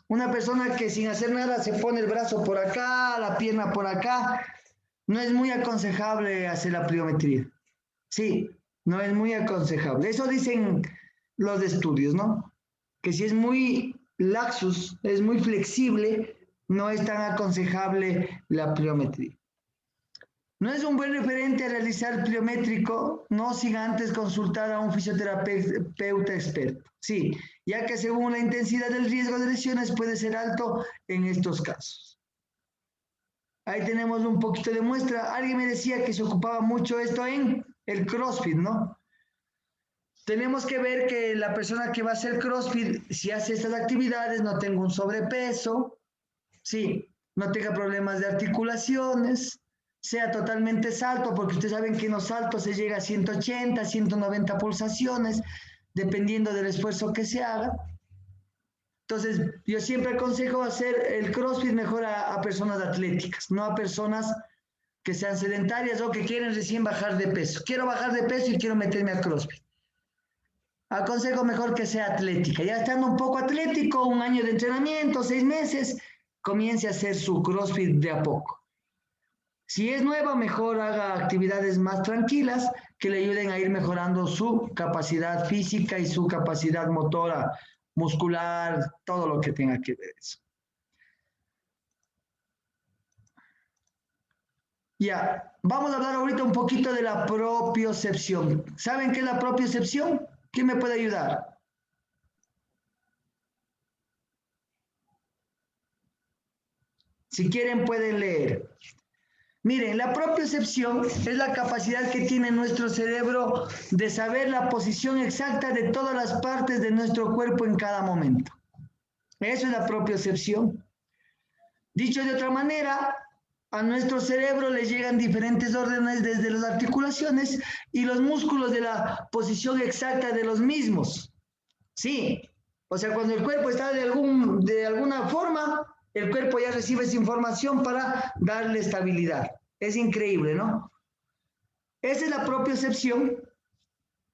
una persona que sin hacer nada se pone el brazo por acá, la pierna por acá. No es muy aconsejable hacer la pliometría. Sí, no es muy aconsejable. Eso dicen los estudios, ¿no? Que si es muy laxus, es muy flexible, no es tan aconsejable la pliometría. No es un buen referente a realizar pliométrico, no sin antes consultar a un fisioterapeuta experto. Sí, ya que según la intensidad del riesgo de lesiones puede ser alto en estos casos. Ahí tenemos un poquito de muestra. Alguien me decía que se ocupaba mucho esto en el CrossFit, ¿no? Tenemos que ver que la persona que va a hacer CrossFit, si hace estas actividades, no tenga un sobrepeso, sí, no tenga problemas de articulaciones, sea totalmente salto, porque ustedes saben que en los saltos se llega a 180, 190 pulsaciones, dependiendo del esfuerzo que se haga. Entonces, yo siempre aconsejo hacer el CrossFit mejor a personas atléticas, no a personas que sean sedentarias o que quieren recién bajar de peso. Quiero bajar de peso y quiero meterme a CrossFit. Aconsejo mejor que sea atlética. Ya estando un poco atlético, 1 año de entrenamiento, 6 meses, comience a hacer su CrossFit de a poco. Si es nueva, mejor haga actividades más tranquilas que le ayuden a ir mejorando su capacidad física y su capacidad motora, muscular, todo lo que tenga que ver eso. Ya, vamos a hablar ahorita un poquito de la propiocepción. ¿Saben qué es la propiocepción? ¿Quién me puede ayudar? Si quieren pueden leer. Miren, la propiocepción es la capacidad que tiene nuestro cerebro de saber la posición exacta de todas las partes de nuestro cuerpo en cada momento. Eso es la propiocepción. Dicho de otra manera, a nuestro cerebro le llegan diferentes órdenes desde las articulaciones y los músculos de la posición exacta de los mismos. Sí, o sea, cuando el cuerpo está de alguna forma, el cuerpo ya recibe esa información para darle estabilidad. Es increíble, ¿no? Esa es la propiocepción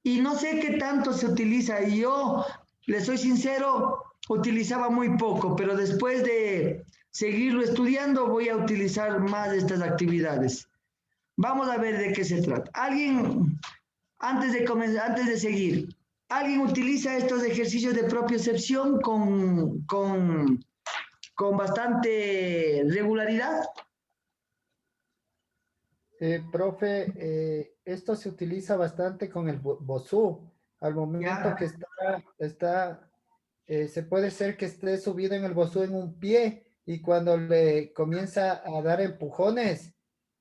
y no sé qué tanto se utiliza. Y yo, les soy sincero, utilizaba muy poco, pero después de seguirlo estudiando voy a utilizar más estas actividades. Vamos a ver de qué se trata. ¿Alguien, antes de seguir, alguien utiliza estos ejercicios de propiocepción con bastante regularidad? Profe, esto se utiliza bastante con el Bosu. Al momento que se puede ser que esté subido en el Bosu en un pie y cuando le comienza a dar empujones,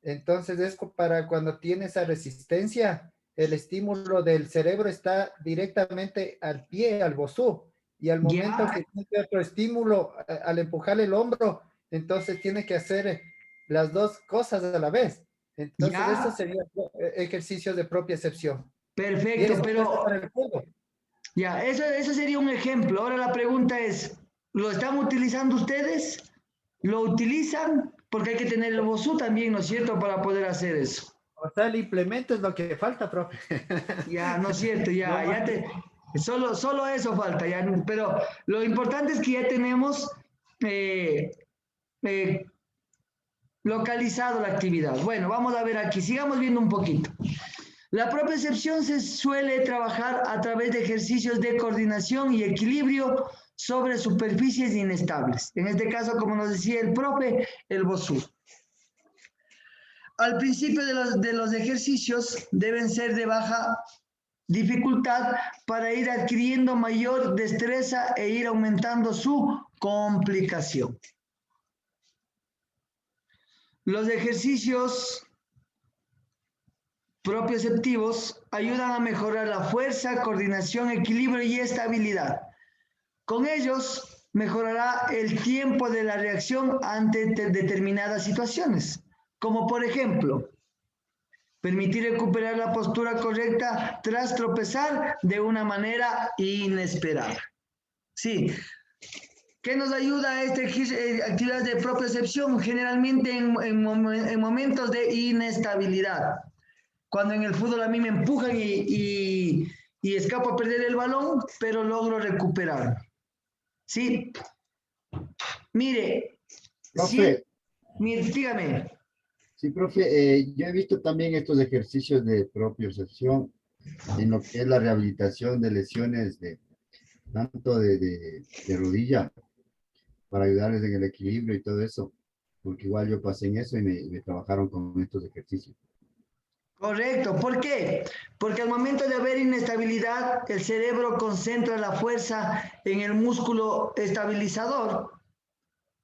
entonces es para cuando tiene esa resistencia, el estímulo del cerebro está directamente al pie, al Bosu. Y al momento que tiene otro estímulo, al empujar el hombro, entonces tiene que hacer las dos cosas a la vez. Entonces, eso sería ejercicio de propiocepción. Perfecto, pero ya, eso sería un ejemplo. Ahora la pregunta es, ¿lo están utilizando ustedes? ¿Lo utilizan? Porque hay que tener el Bosu también, ¿no es cierto?, para poder hacer eso. O sea, el implemento es lo que falta, profe. Ya, no es cierto, solo eso falta, ya, pero lo importante es que ya tenemos localizado la actividad. Bueno, vamos a ver aquí, sigamos viendo un poquito. La propiocepción se suele trabajar a través de ejercicios de coordinación y equilibrio sobre superficies inestables. En este caso, como nos decía el profe, el Bosu. Al principio de los ejercicios deben ser de baja dificultad para ir adquiriendo mayor destreza e ir aumentando su complicación. Los ejercicios propioceptivos ayudan a mejorar la fuerza, coordinación, equilibrio y estabilidad. Con ellos mejorará el tiempo de la reacción ante determinadas situaciones, como por ejemplo, permitir recuperar la postura correcta tras tropezar de una manera inesperada. Sí. ¿Qué nos ayuda a esta actividad de propiocepción? Generalmente en momentos de inestabilidad. Cuando en el fútbol a mí me empujan y escapo a perder el balón, pero logro recuperar. ¿Sí? Mire. Profe. Mire, dígame. Sí, profe, yo he visto también estos ejercicios de propiocepción en lo que es la rehabilitación de lesiones tanto de rodilla, para ayudarles en el equilibrio y todo eso, porque igual yo pasé en eso y me trabajaron con estos ejercicios. Correcto, ¿por qué? Porque al momento de haber inestabilidad, el cerebro concentra la fuerza en el músculo estabilizador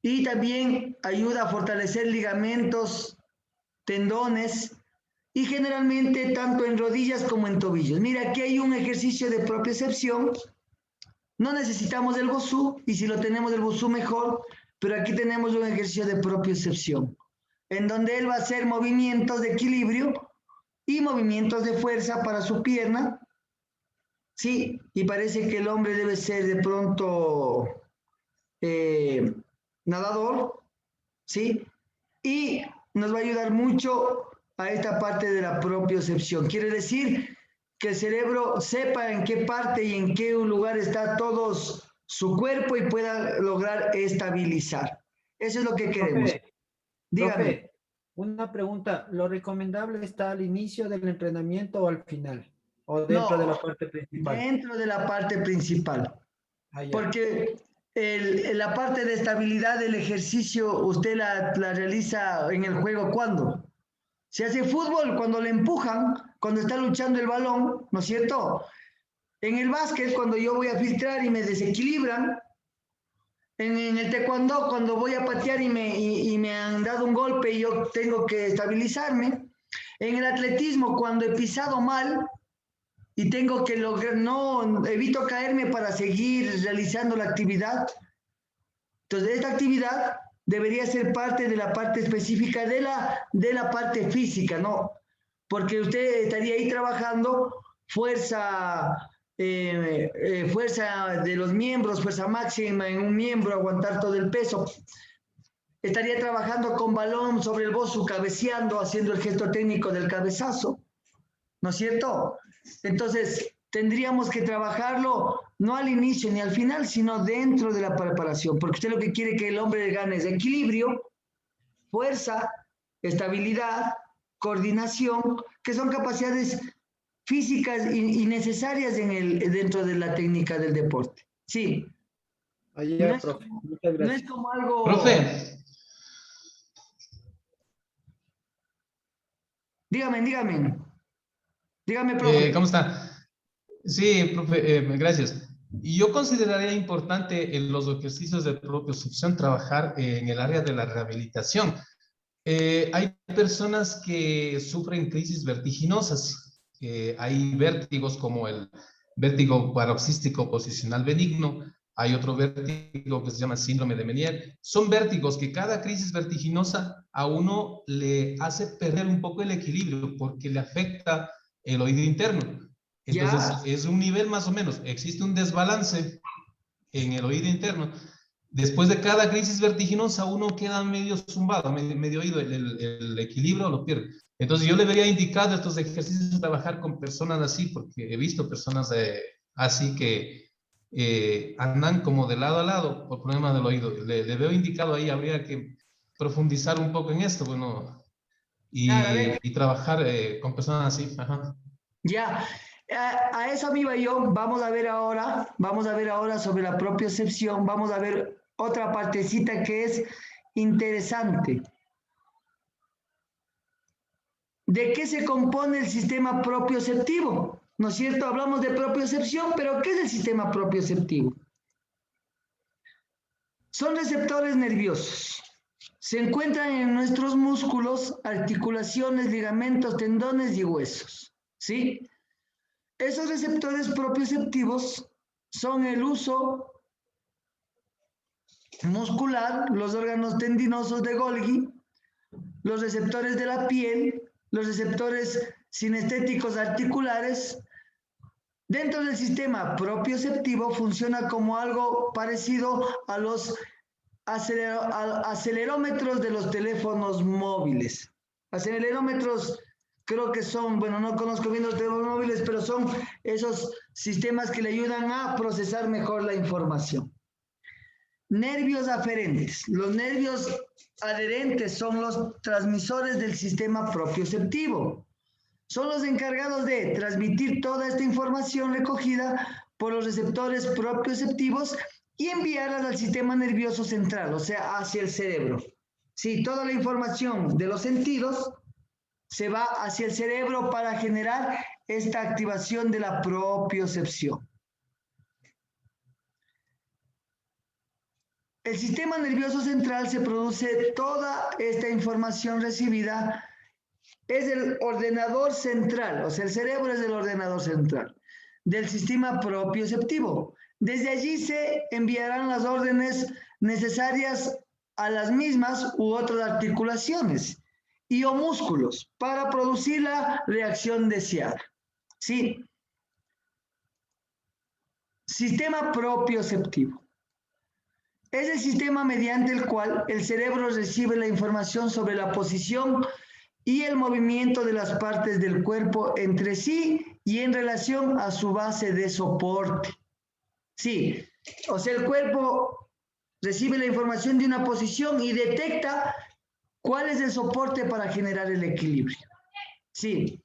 y también ayuda a fortalecer ligamentos, tendones y generalmente tanto en rodillas como en tobillos. Mira, aquí hay un ejercicio de propiocepción. No necesitamos el Bosu y si lo tenemos el Bosu mejor, pero aquí tenemos un ejercicio de propiocepción, en donde él va a hacer movimientos de equilibrio y movimientos de fuerza para su pierna, ¿sí? Y parece que el hombre debe ser de pronto nadador, ¿sí? Y nos va a ayudar mucho a esta parte de la propiocepción. Quiere decir que el cerebro sepa en qué parte y en qué lugar está todo su cuerpo y pueda lograr estabilizar. Eso es lo que queremos. Profe, Dígame. profe, una pregunta. ¿Lo recomendable está al inicio del entrenamiento o al final? ¿O dentro de la parte principal? Dentro de la parte principal. Porque la parte de estabilidad del ejercicio usted la realiza en el juego ¿cuándo? Se hace fútbol cuando le empujan, cuando está luchando el balón, ¿no es cierto? En el básquet, cuando yo voy a filtrar y me desequilibran. En el taekwondo, cuando voy a patear y me han dado un golpe y yo tengo que estabilizarme. En el atletismo, cuando he pisado mal y tengo que lograr, no, evito caerme para seguir realizando la actividad. Entonces, esta actividad debería ser parte de la parte específica de la parte física, ¿no? Porque usted estaría ahí trabajando fuerza de los miembros, fuerza máxima en un miembro, aguantar todo el peso. Estaría trabajando con balón sobre el bozo, cabeceando, haciendo el gesto técnico del cabezazo, ¿no es cierto? Entonces, tendríamos que trabajarlo no al inicio ni al final, sino dentro de la preparación, porque usted lo que quiere que el hombre gane es equilibrio, fuerza, estabilidad, coordinación, que son capacidades físicas y necesarias dentro de la técnica del deporte. Sí. Profe. Muchas gracias. No es como algo... Profe. Dígame. Dígame, profe. ¿Cómo está? Sí, profe, gracias. Y yo consideraría importante en los ejercicios de propiocepción trabajar en el área de la rehabilitación. Hay personas que sufren crisis vertiginosas. Hay vértigos como el vértigo paroxístico posicional benigno, hay otro vértigo que se llama síndrome de Meniere. Son vértigos que cada crisis vertiginosa a uno le hace perder un poco el equilibrio porque le afecta el oído interno. Entonces, es un nivel más o menos. Existe un desbalance en el oído interno. Después de cada crisis vertiginosa, uno queda medio zumbado, medio oído, el equilibrio lo pierde. Entonces, yo le vería indicado estos ejercicios trabajar con personas así, porque he visto personas así que andan como de lado a lado por problemas del oído. Le veo indicado ahí, habría que profundizar un poco en esto, bueno, y trabajar con personas así. Ajá. Ya, a eso me iba yo. Vamos a ver ahora sobre la propiocepción, vamos a ver otra partecita que es interesante. ¿De qué se compone el sistema propioceptivo? ¿No es cierto? Hablamos de propiocepción, pero ¿qué es el sistema propioceptivo? Son receptores nerviosos. Se encuentran en nuestros músculos, articulaciones, ligamentos, tendones y huesos. ¿Sí? Esos receptores propioceptivos son el uso muscular, los órganos tendinosos de Golgi, los receptores de la piel, los receptores sinestéticos articulares. Dentro del sistema propioceptivo funciona como algo parecido a los acelerómetros de los teléfonos móviles. Acelerómetros creo que son, bueno, no conozco bien los teléfonos móviles, pero son esos sistemas que le ayudan a procesar mejor la información. Nervios aferentes. Los nervios adherentes son los transmisores del sistema propioceptivo. Son los encargados de transmitir toda esta información recogida por los receptores propioceptivos y enviarlas al sistema nervioso central, o sea, hacia el cerebro. Sí, toda la información de los sentidos se va hacia el cerebro para generar esta activación de la propiocepción. El sistema nervioso central se produce toda esta información recibida, es el ordenador central, o sea, el cerebro es el ordenador central del sistema propioceptivo. Desde allí se enviarán las órdenes necesarias a las mismas u otras articulaciones y o músculos para producir la reacción deseada. ¿Sí? Sistema propioceptivo. Es el sistema mediante el cual el cerebro recibe la información sobre la posición y el movimiento de las partes del cuerpo entre sí y en relación a su base de soporte. Sí, o sea, el cuerpo recibe la información de una posición y detecta cuál es el soporte para generar el equilibrio. Sí.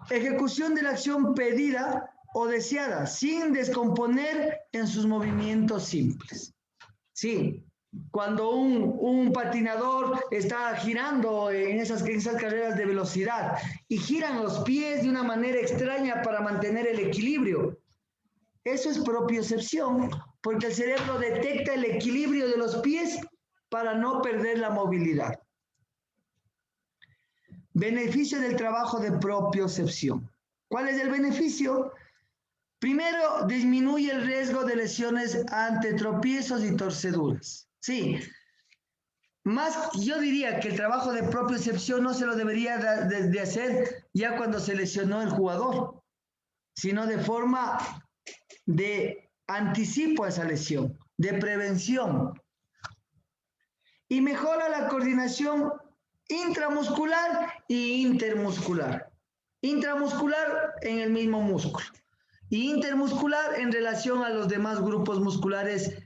Ejecución de la acción pedida o deseada sin descomponer en sus movimientos simples. Sí, cuando un patinador está girando en esas carreras de velocidad y giran los pies de una manera extraña para mantener el equilibrio, eso es propiocepción, porque el cerebro detecta el equilibrio de los pies para no perder la movilidad. Beneficio del trabajo de propiocepción. ¿Cuál es el beneficio? Primero, disminuye el riesgo de lesiones ante tropiezos y torceduras. Sí, yo diría que el trabajo de propiocepción no se lo debería de hacer ya cuando se lesionó el jugador, sino de forma de anticipo a esa lesión, de prevención. Y mejora la coordinación intramuscular y intermuscular. Intramuscular en el mismo músculo y intermuscular en relación a los demás grupos musculares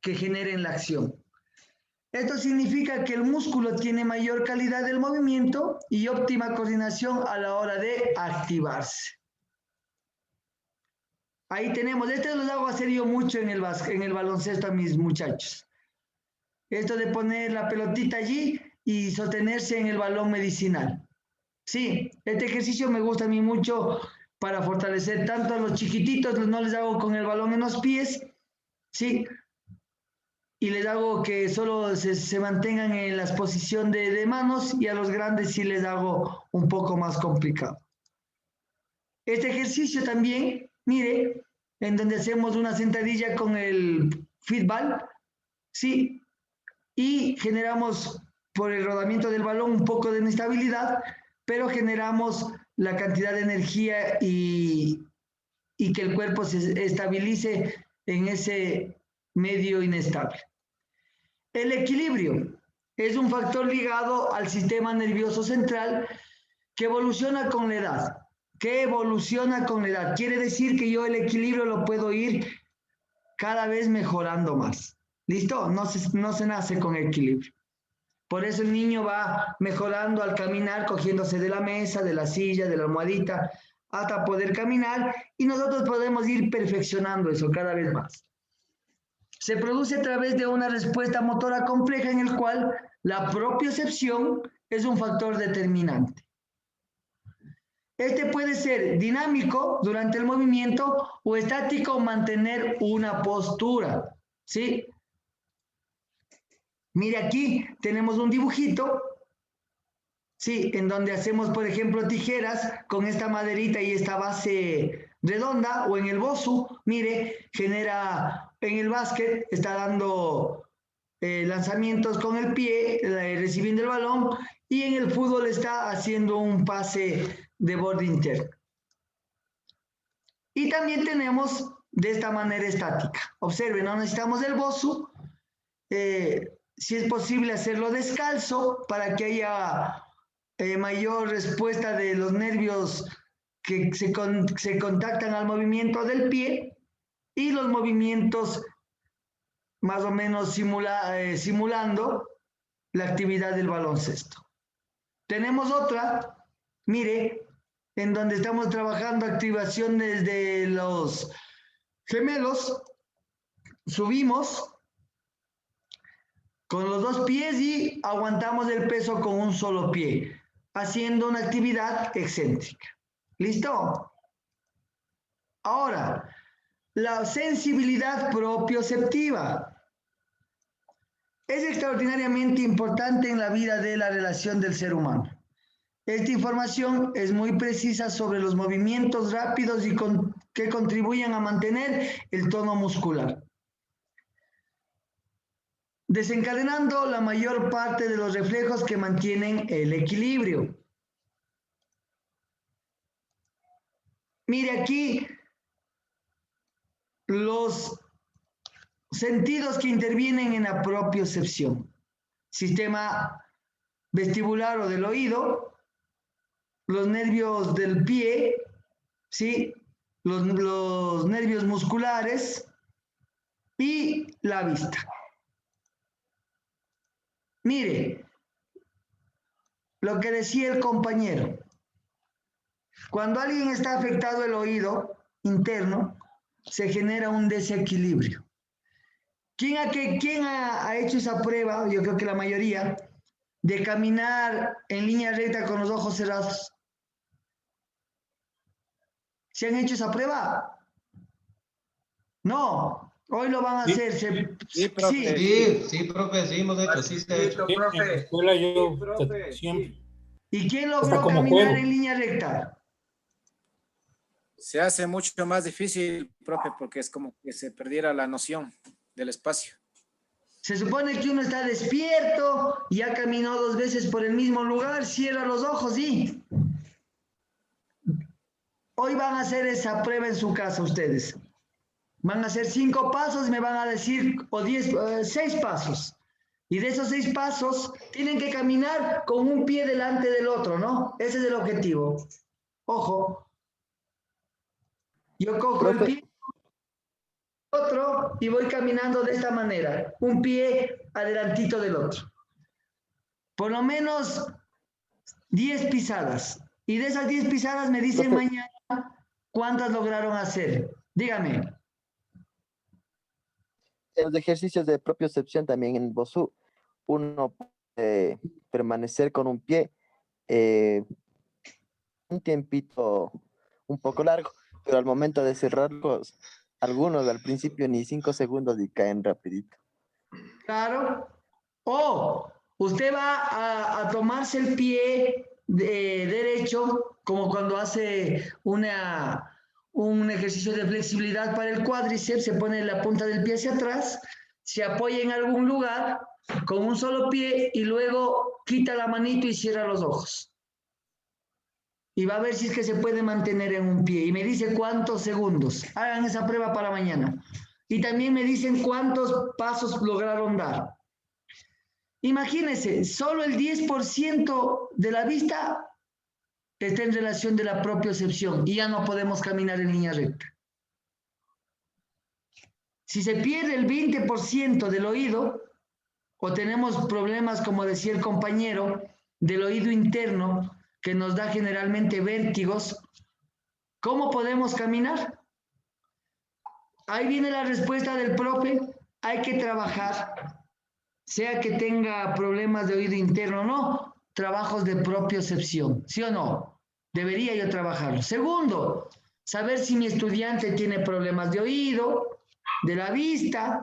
que generen la acción. Esto significa que el músculo tiene mayor calidad del movimiento y óptima coordinación a la hora de activarse. Ahí tenemos, esto lo hago hacer yo mucho en el baloncesto a mis muchachos. Esto de poner la pelotita allí y sostenerse en el balón medicinal. Sí, este ejercicio me gusta a mí mucho para fortalecer tanto a los chiquititos, no les hago con el balón en los pies, sí, y les hago que solo se mantengan en la posición de manos, y a los grandes sí les hago un poco más complicado. Este ejercicio también, mire, en donde hacemos una sentadilla con el fitball, sí, y generamos por el rodamiento del balón un poco de inestabilidad, pero generamos la cantidad de energía y que el cuerpo se estabilice en ese medio inestable. El equilibrio es un factor ligado al sistema nervioso central que evoluciona con la edad. Quiere decir que yo el equilibrio lo puedo ir cada vez mejorando más. ¿Listo? No se nace con equilibrio. Por eso el niño va mejorando al caminar, cogiéndose de la mesa, de la silla, de la almohadita, hasta poder caminar, y nosotros podemos ir perfeccionando eso cada vez más. Se produce a través de una respuesta motora compleja en el cual la propiocepción es un factor determinante. Este puede ser dinámico durante el movimiento o estático, mantener una postura, ¿sí? Mire, aquí tenemos un dibujito, sí, en donde hacemos, por ejemplo, tijeras con esta maderita y esta base redonda, o en el bosu, mire, genera, en el básquet, está dando lanzamientos con el pie, recibiendo el balón, y en el fútbol está haciendo un pase de borde interno. Y también tenemos de esta manera estática. Observen, no necesitamos el bosu, si es posible hacerlo descalzo para que haya mayor respuesta de los nervios que se contactan al movimiento del pie, y los movimientos más o menos simulando la actividad del baloncesto. Tenemos otra, mire, en donde estamos trabajando activaciones de los gemelos. Subimos con los dos pies y aguantamos el peso con un solo pie, haciendo una actividad excéntrica. ¿Listo? Ahora, la sensibilidad propioceptiva es extraordinariamente importante en la vida de la relación del ser humano. Esta información es muy precisa sobre los movimientos rápidos y que contribuyen a mantener el tono muscular. desencadenando la mayor parte de los reflejos que mantienen el equilibrio. Mire aquí los sentidos que intervienen en la propiocepción. Sistema vestibular o del oído, los nervios del pie, ¿sí? Los nervios musculares y la vista. Mire, lo que decía el compañero. Cuando alguien está afectado el oído interno, se genera un desequilibrio. ¿Quién ha hecho esa prueba? Yo creo que la mayoría, de caminar en línea recta con los ojos cerrados. ¿Se han hecho esa prueba? No, hoy lo van a hacer. Sí, profe, sí, hemos hecho, sí se ha hecho. En la escuela yo siempre. ¿Y quién logró caminar en línea recta? Se hace mucho más difícil, profe, porque es como que se perdiera la noción del espacio. Se supone que uno está despierto, ya caminó 2 veces por el mismo lugar, cierra los ojos y... Hoy van a hacer esa prueba en su casa ustedes. Van a hacer 5 pasos, me van a decir, o 6 pasos. Y de esos 6 pasos, tienen que caminar con un pie delante del otro, ¿no? Ese es el objetivo. Ojo. Yo cojo el pie otro y voy caminando de esta manera. Un pie adelantito del otro. Por lo menos 10 pisadas. Y de esas 10 pisadas me dicen mañana cuántas lograron hacer. Dígame. En los ejercicios de propiocepción también en el BOSU, uno puede permanecer con un pie un tiempito un poco largo, pero al momento de cerrarlos, algunos al principio ni 5 segundos y caen rapidito. Claro. O usted va a tomarse el pie derecho, como cuando hace un ejercicio de flexibilidad para el cuádriceps, se pone la punta del pie hacia atrás, se apoya en algún lugar con un solo pie y luego quita la manito y cierra los ojos. Y va a ver si es que se puede mantener en un pie. Y me dice cuántos segundos. Hagan esa prueba para mañana. Y también me dicen cuántos pasos lograron dar. Imagínense, solo el 10% de la vista está en relación de la propiocepción y ya no podemos caminar en línea recta. Si se pierde el 20% del oído, o tenemos problemas, como decía el compañero, del oído interno, que nos da generalmente vértigos, ¿cómo podemos caminar? Ahí viene la respuesta del profe, hay que trabajar, sea que tenga problemas de oído interno o no, trabajos de propiocepción, ¿sí o no? Debería yo trabajarlo. Segundo, saber si mi estudiante tiene problemas de oído, de la vista,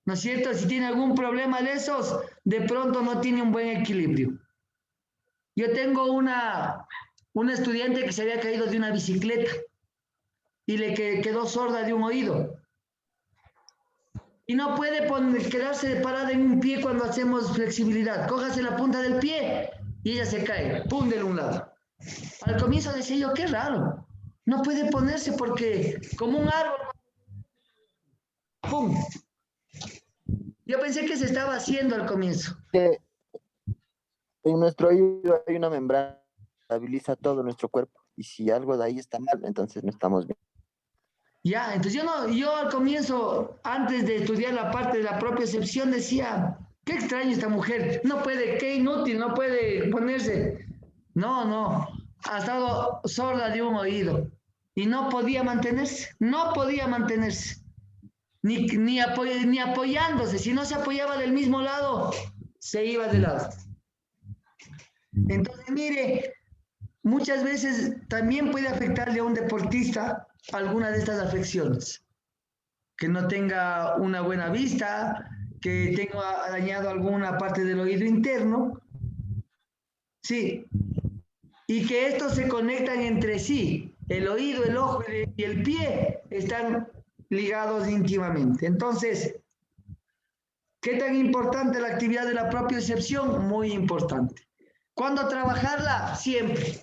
¿no es cierto? Si tiene algún problema de esos, de pronto no tiene un buen equilibrio. Yo tengo una estudiante que se había caído de una bicicleta y le quedó sorda de un oído. Y no puede quedarse parada en un pie cuando hacemos flexibilidad. Cójase la punta del pie y ella se cae, pum, de un lado. Al comienzo decía yo, qué raro. No puede ponerse porque como un árbol, pum. Yo pensé que se estaba haciendo al comienzo. En nuestro oído hay una membrana que estabiliza todo nuestro cuerpo. Y si algo de ahí está mal, entonces no estamos bien. Ya, entonces yo al comienzo, antes de estudiar la parte de la propiocepción, decía, qué extraño esta mujer, no puede, qué inútil, no puede ponerse. No, ha estado sorda de un oído y no podía mantenerse, ni apoyándose. Si no se apoyaba del mismo lado, se iba de lado. Entonces, mire, muchas veces también puede afectarle a un deportista alguna de estas afecciones. Que no tenga una buena vista, que tenga dañado alguna parte del oído interno. Sí. Y que estos se conectan entre sí. El oído, el ojo y el pie están ligados íntimamente. Entonces, ¿Qué tan importante la actividad de la propiocepción? Muy importante. ¿Cuándo trabajarla? Siempre.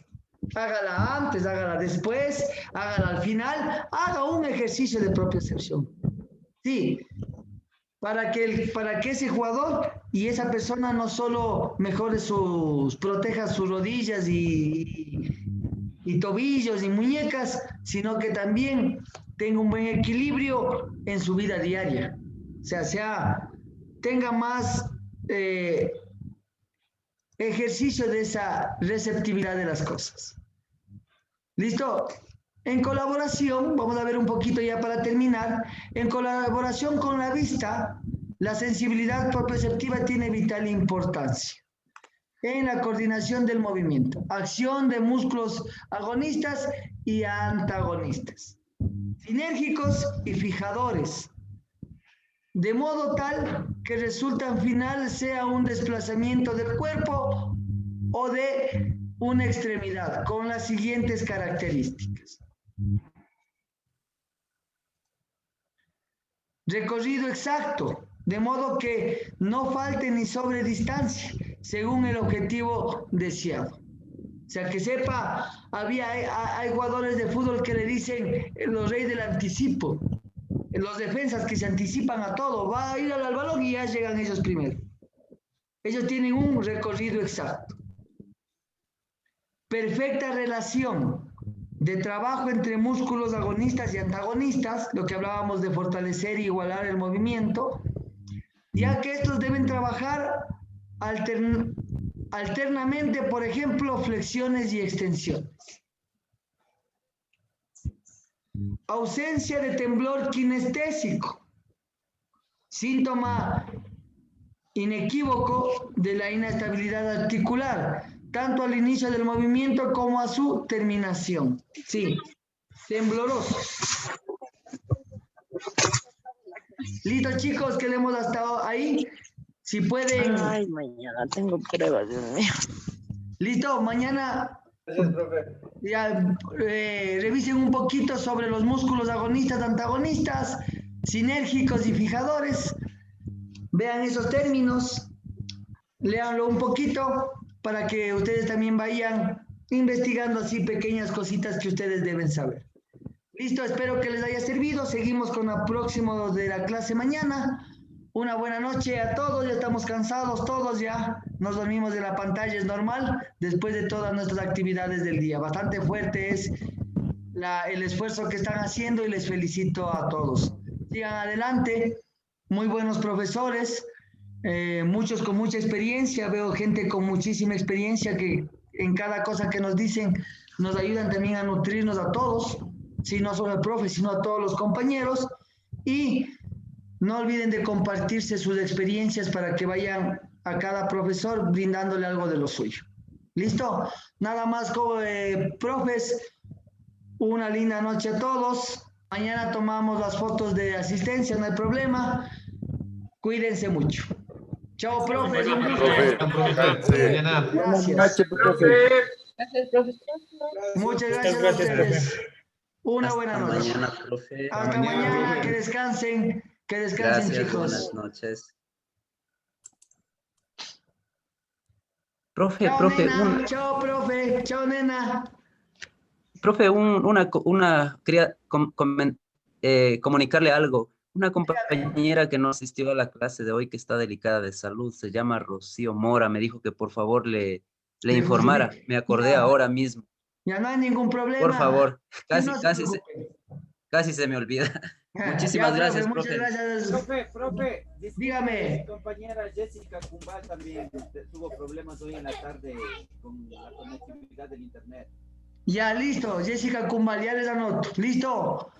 Hágala antes, hágala después, hágala al final, haga un ejercicio de propiocepción. Sí, para que ese jugador y esa persona no solo mejore proteja sus rodillas y tobillos y muñecas, sino que también tenga un buen equilibrio en su vida diaria. O sea, tenga más ejercicio de esa receptividad de las cosas. ¿Listo? En colaboración, vamos a ver un poquito ya para terminar, en colaboración con la vista, la sensibilidad propioceptiva tiene vital importancia en la coordinación del movimiento, acción de músculos agonistas y antagonistas, sinérgicos y fijadores, de modo tal que el resultado final sea un desplazamiento del cuerpo o de una extremidad, con las siguientes características. Recorrido exacto, de modo que no falte ni sobre distancia, según el objetivo deseado. O sea, que sepa, hay jugadores de fútbol que le dicen los reyes del anticipo, los defensas que se anticipan a todo, va a ir al balón y ya llegan ellos primero. Ellos tienen un recorrido exacto. Perfecta relación de trabajo entre músculos agonistas y antagonistas, lo que hablábamos de fortalecer y igualar el movimiento, ya que estos deben trabajar alternamente, por ejemplo, flexiones y extensiones. Ausencia de temblor kinestésico, síntoma inequívoco de la inestabilidad articular, tanto al inicio del movimiento como a su terminación. Sí, tembloroso. Listo, chicos, que le hemos estado ahí. Si pueden... Ay, mañana tengo pruebas, Dios mío. Listo, mañana... Gracias, profe. Ya, revisen un poquito sobre los músculos agonistas, antagonistas, sinérgicos y fijadores. Vean esos términos, léanlo un poquito para que ustedes también vayan investigando así pequeñas cositas que ustedes deben saber. Listo, espero que les haya servido. Seguimos con el próximo de la clase mañana. Una buena noche a todos, ya estamos cansados todos, ya nos dormimos de la pantalla, es normal, después de todas nuestras actividades del día. Bastante fuerte es el esfuerzo que están haciendo y les felicito a todos. Sigan adelante, muy buenos profesores, muchos con mucha experiencia, veo gente con muchísima experiencia que en cada cosa que nos dicen nos ayudan también a nutrirnos a todos, sí, no solo al profe, sino a todos los compañeros, y no olviden de compartirse sus experiencias para que vayan a cada profesor brindándole algo de lo suyo. ¿Listo? Nada más, profes, una linda noche a todos. Mañana tomamos las fotos de asistencia, no hay problema. Cuídense mucho. Chao, profe. Gracias. Muchas gracias a ustedes. Una buena noche. Hasta mañana, profe. Hasta mañana, que descansen. Que descansen, Gracias, chicos. buenas noches. Profe, Chao, profe, nena. Chao, profe. Chao, nena. Profe, quería comunicarle algo. Una compañera que no asistió a la clase de hoy, que está delicada de salud, se llama Rocío Mora, me dijo que por favor le informara. Me acordé ahora mismo. Ya no hay ningún problema. Por favor, No casi se me olvida. Muchísimas Ya, gracias, profe. profe. Muchas gracias. Profe, dígame. Mi compañera Jessica Cumbal también tuvo problemas hoy en la tarde con la conectividad del internet. Ya, listo. Jessica Cumbal, ya les anoto. ¿Listo?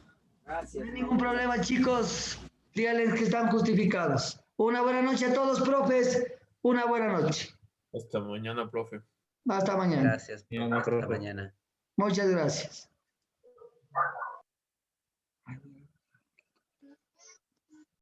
Gracias. No hay ningún problema, chicos. Díganles que están justificados. Una buena noche a todos, profes. Una buena noche. Hasta mañana, profe. Hasta mañana. Gracias, profe. Hasta mañana. Muchas gracias.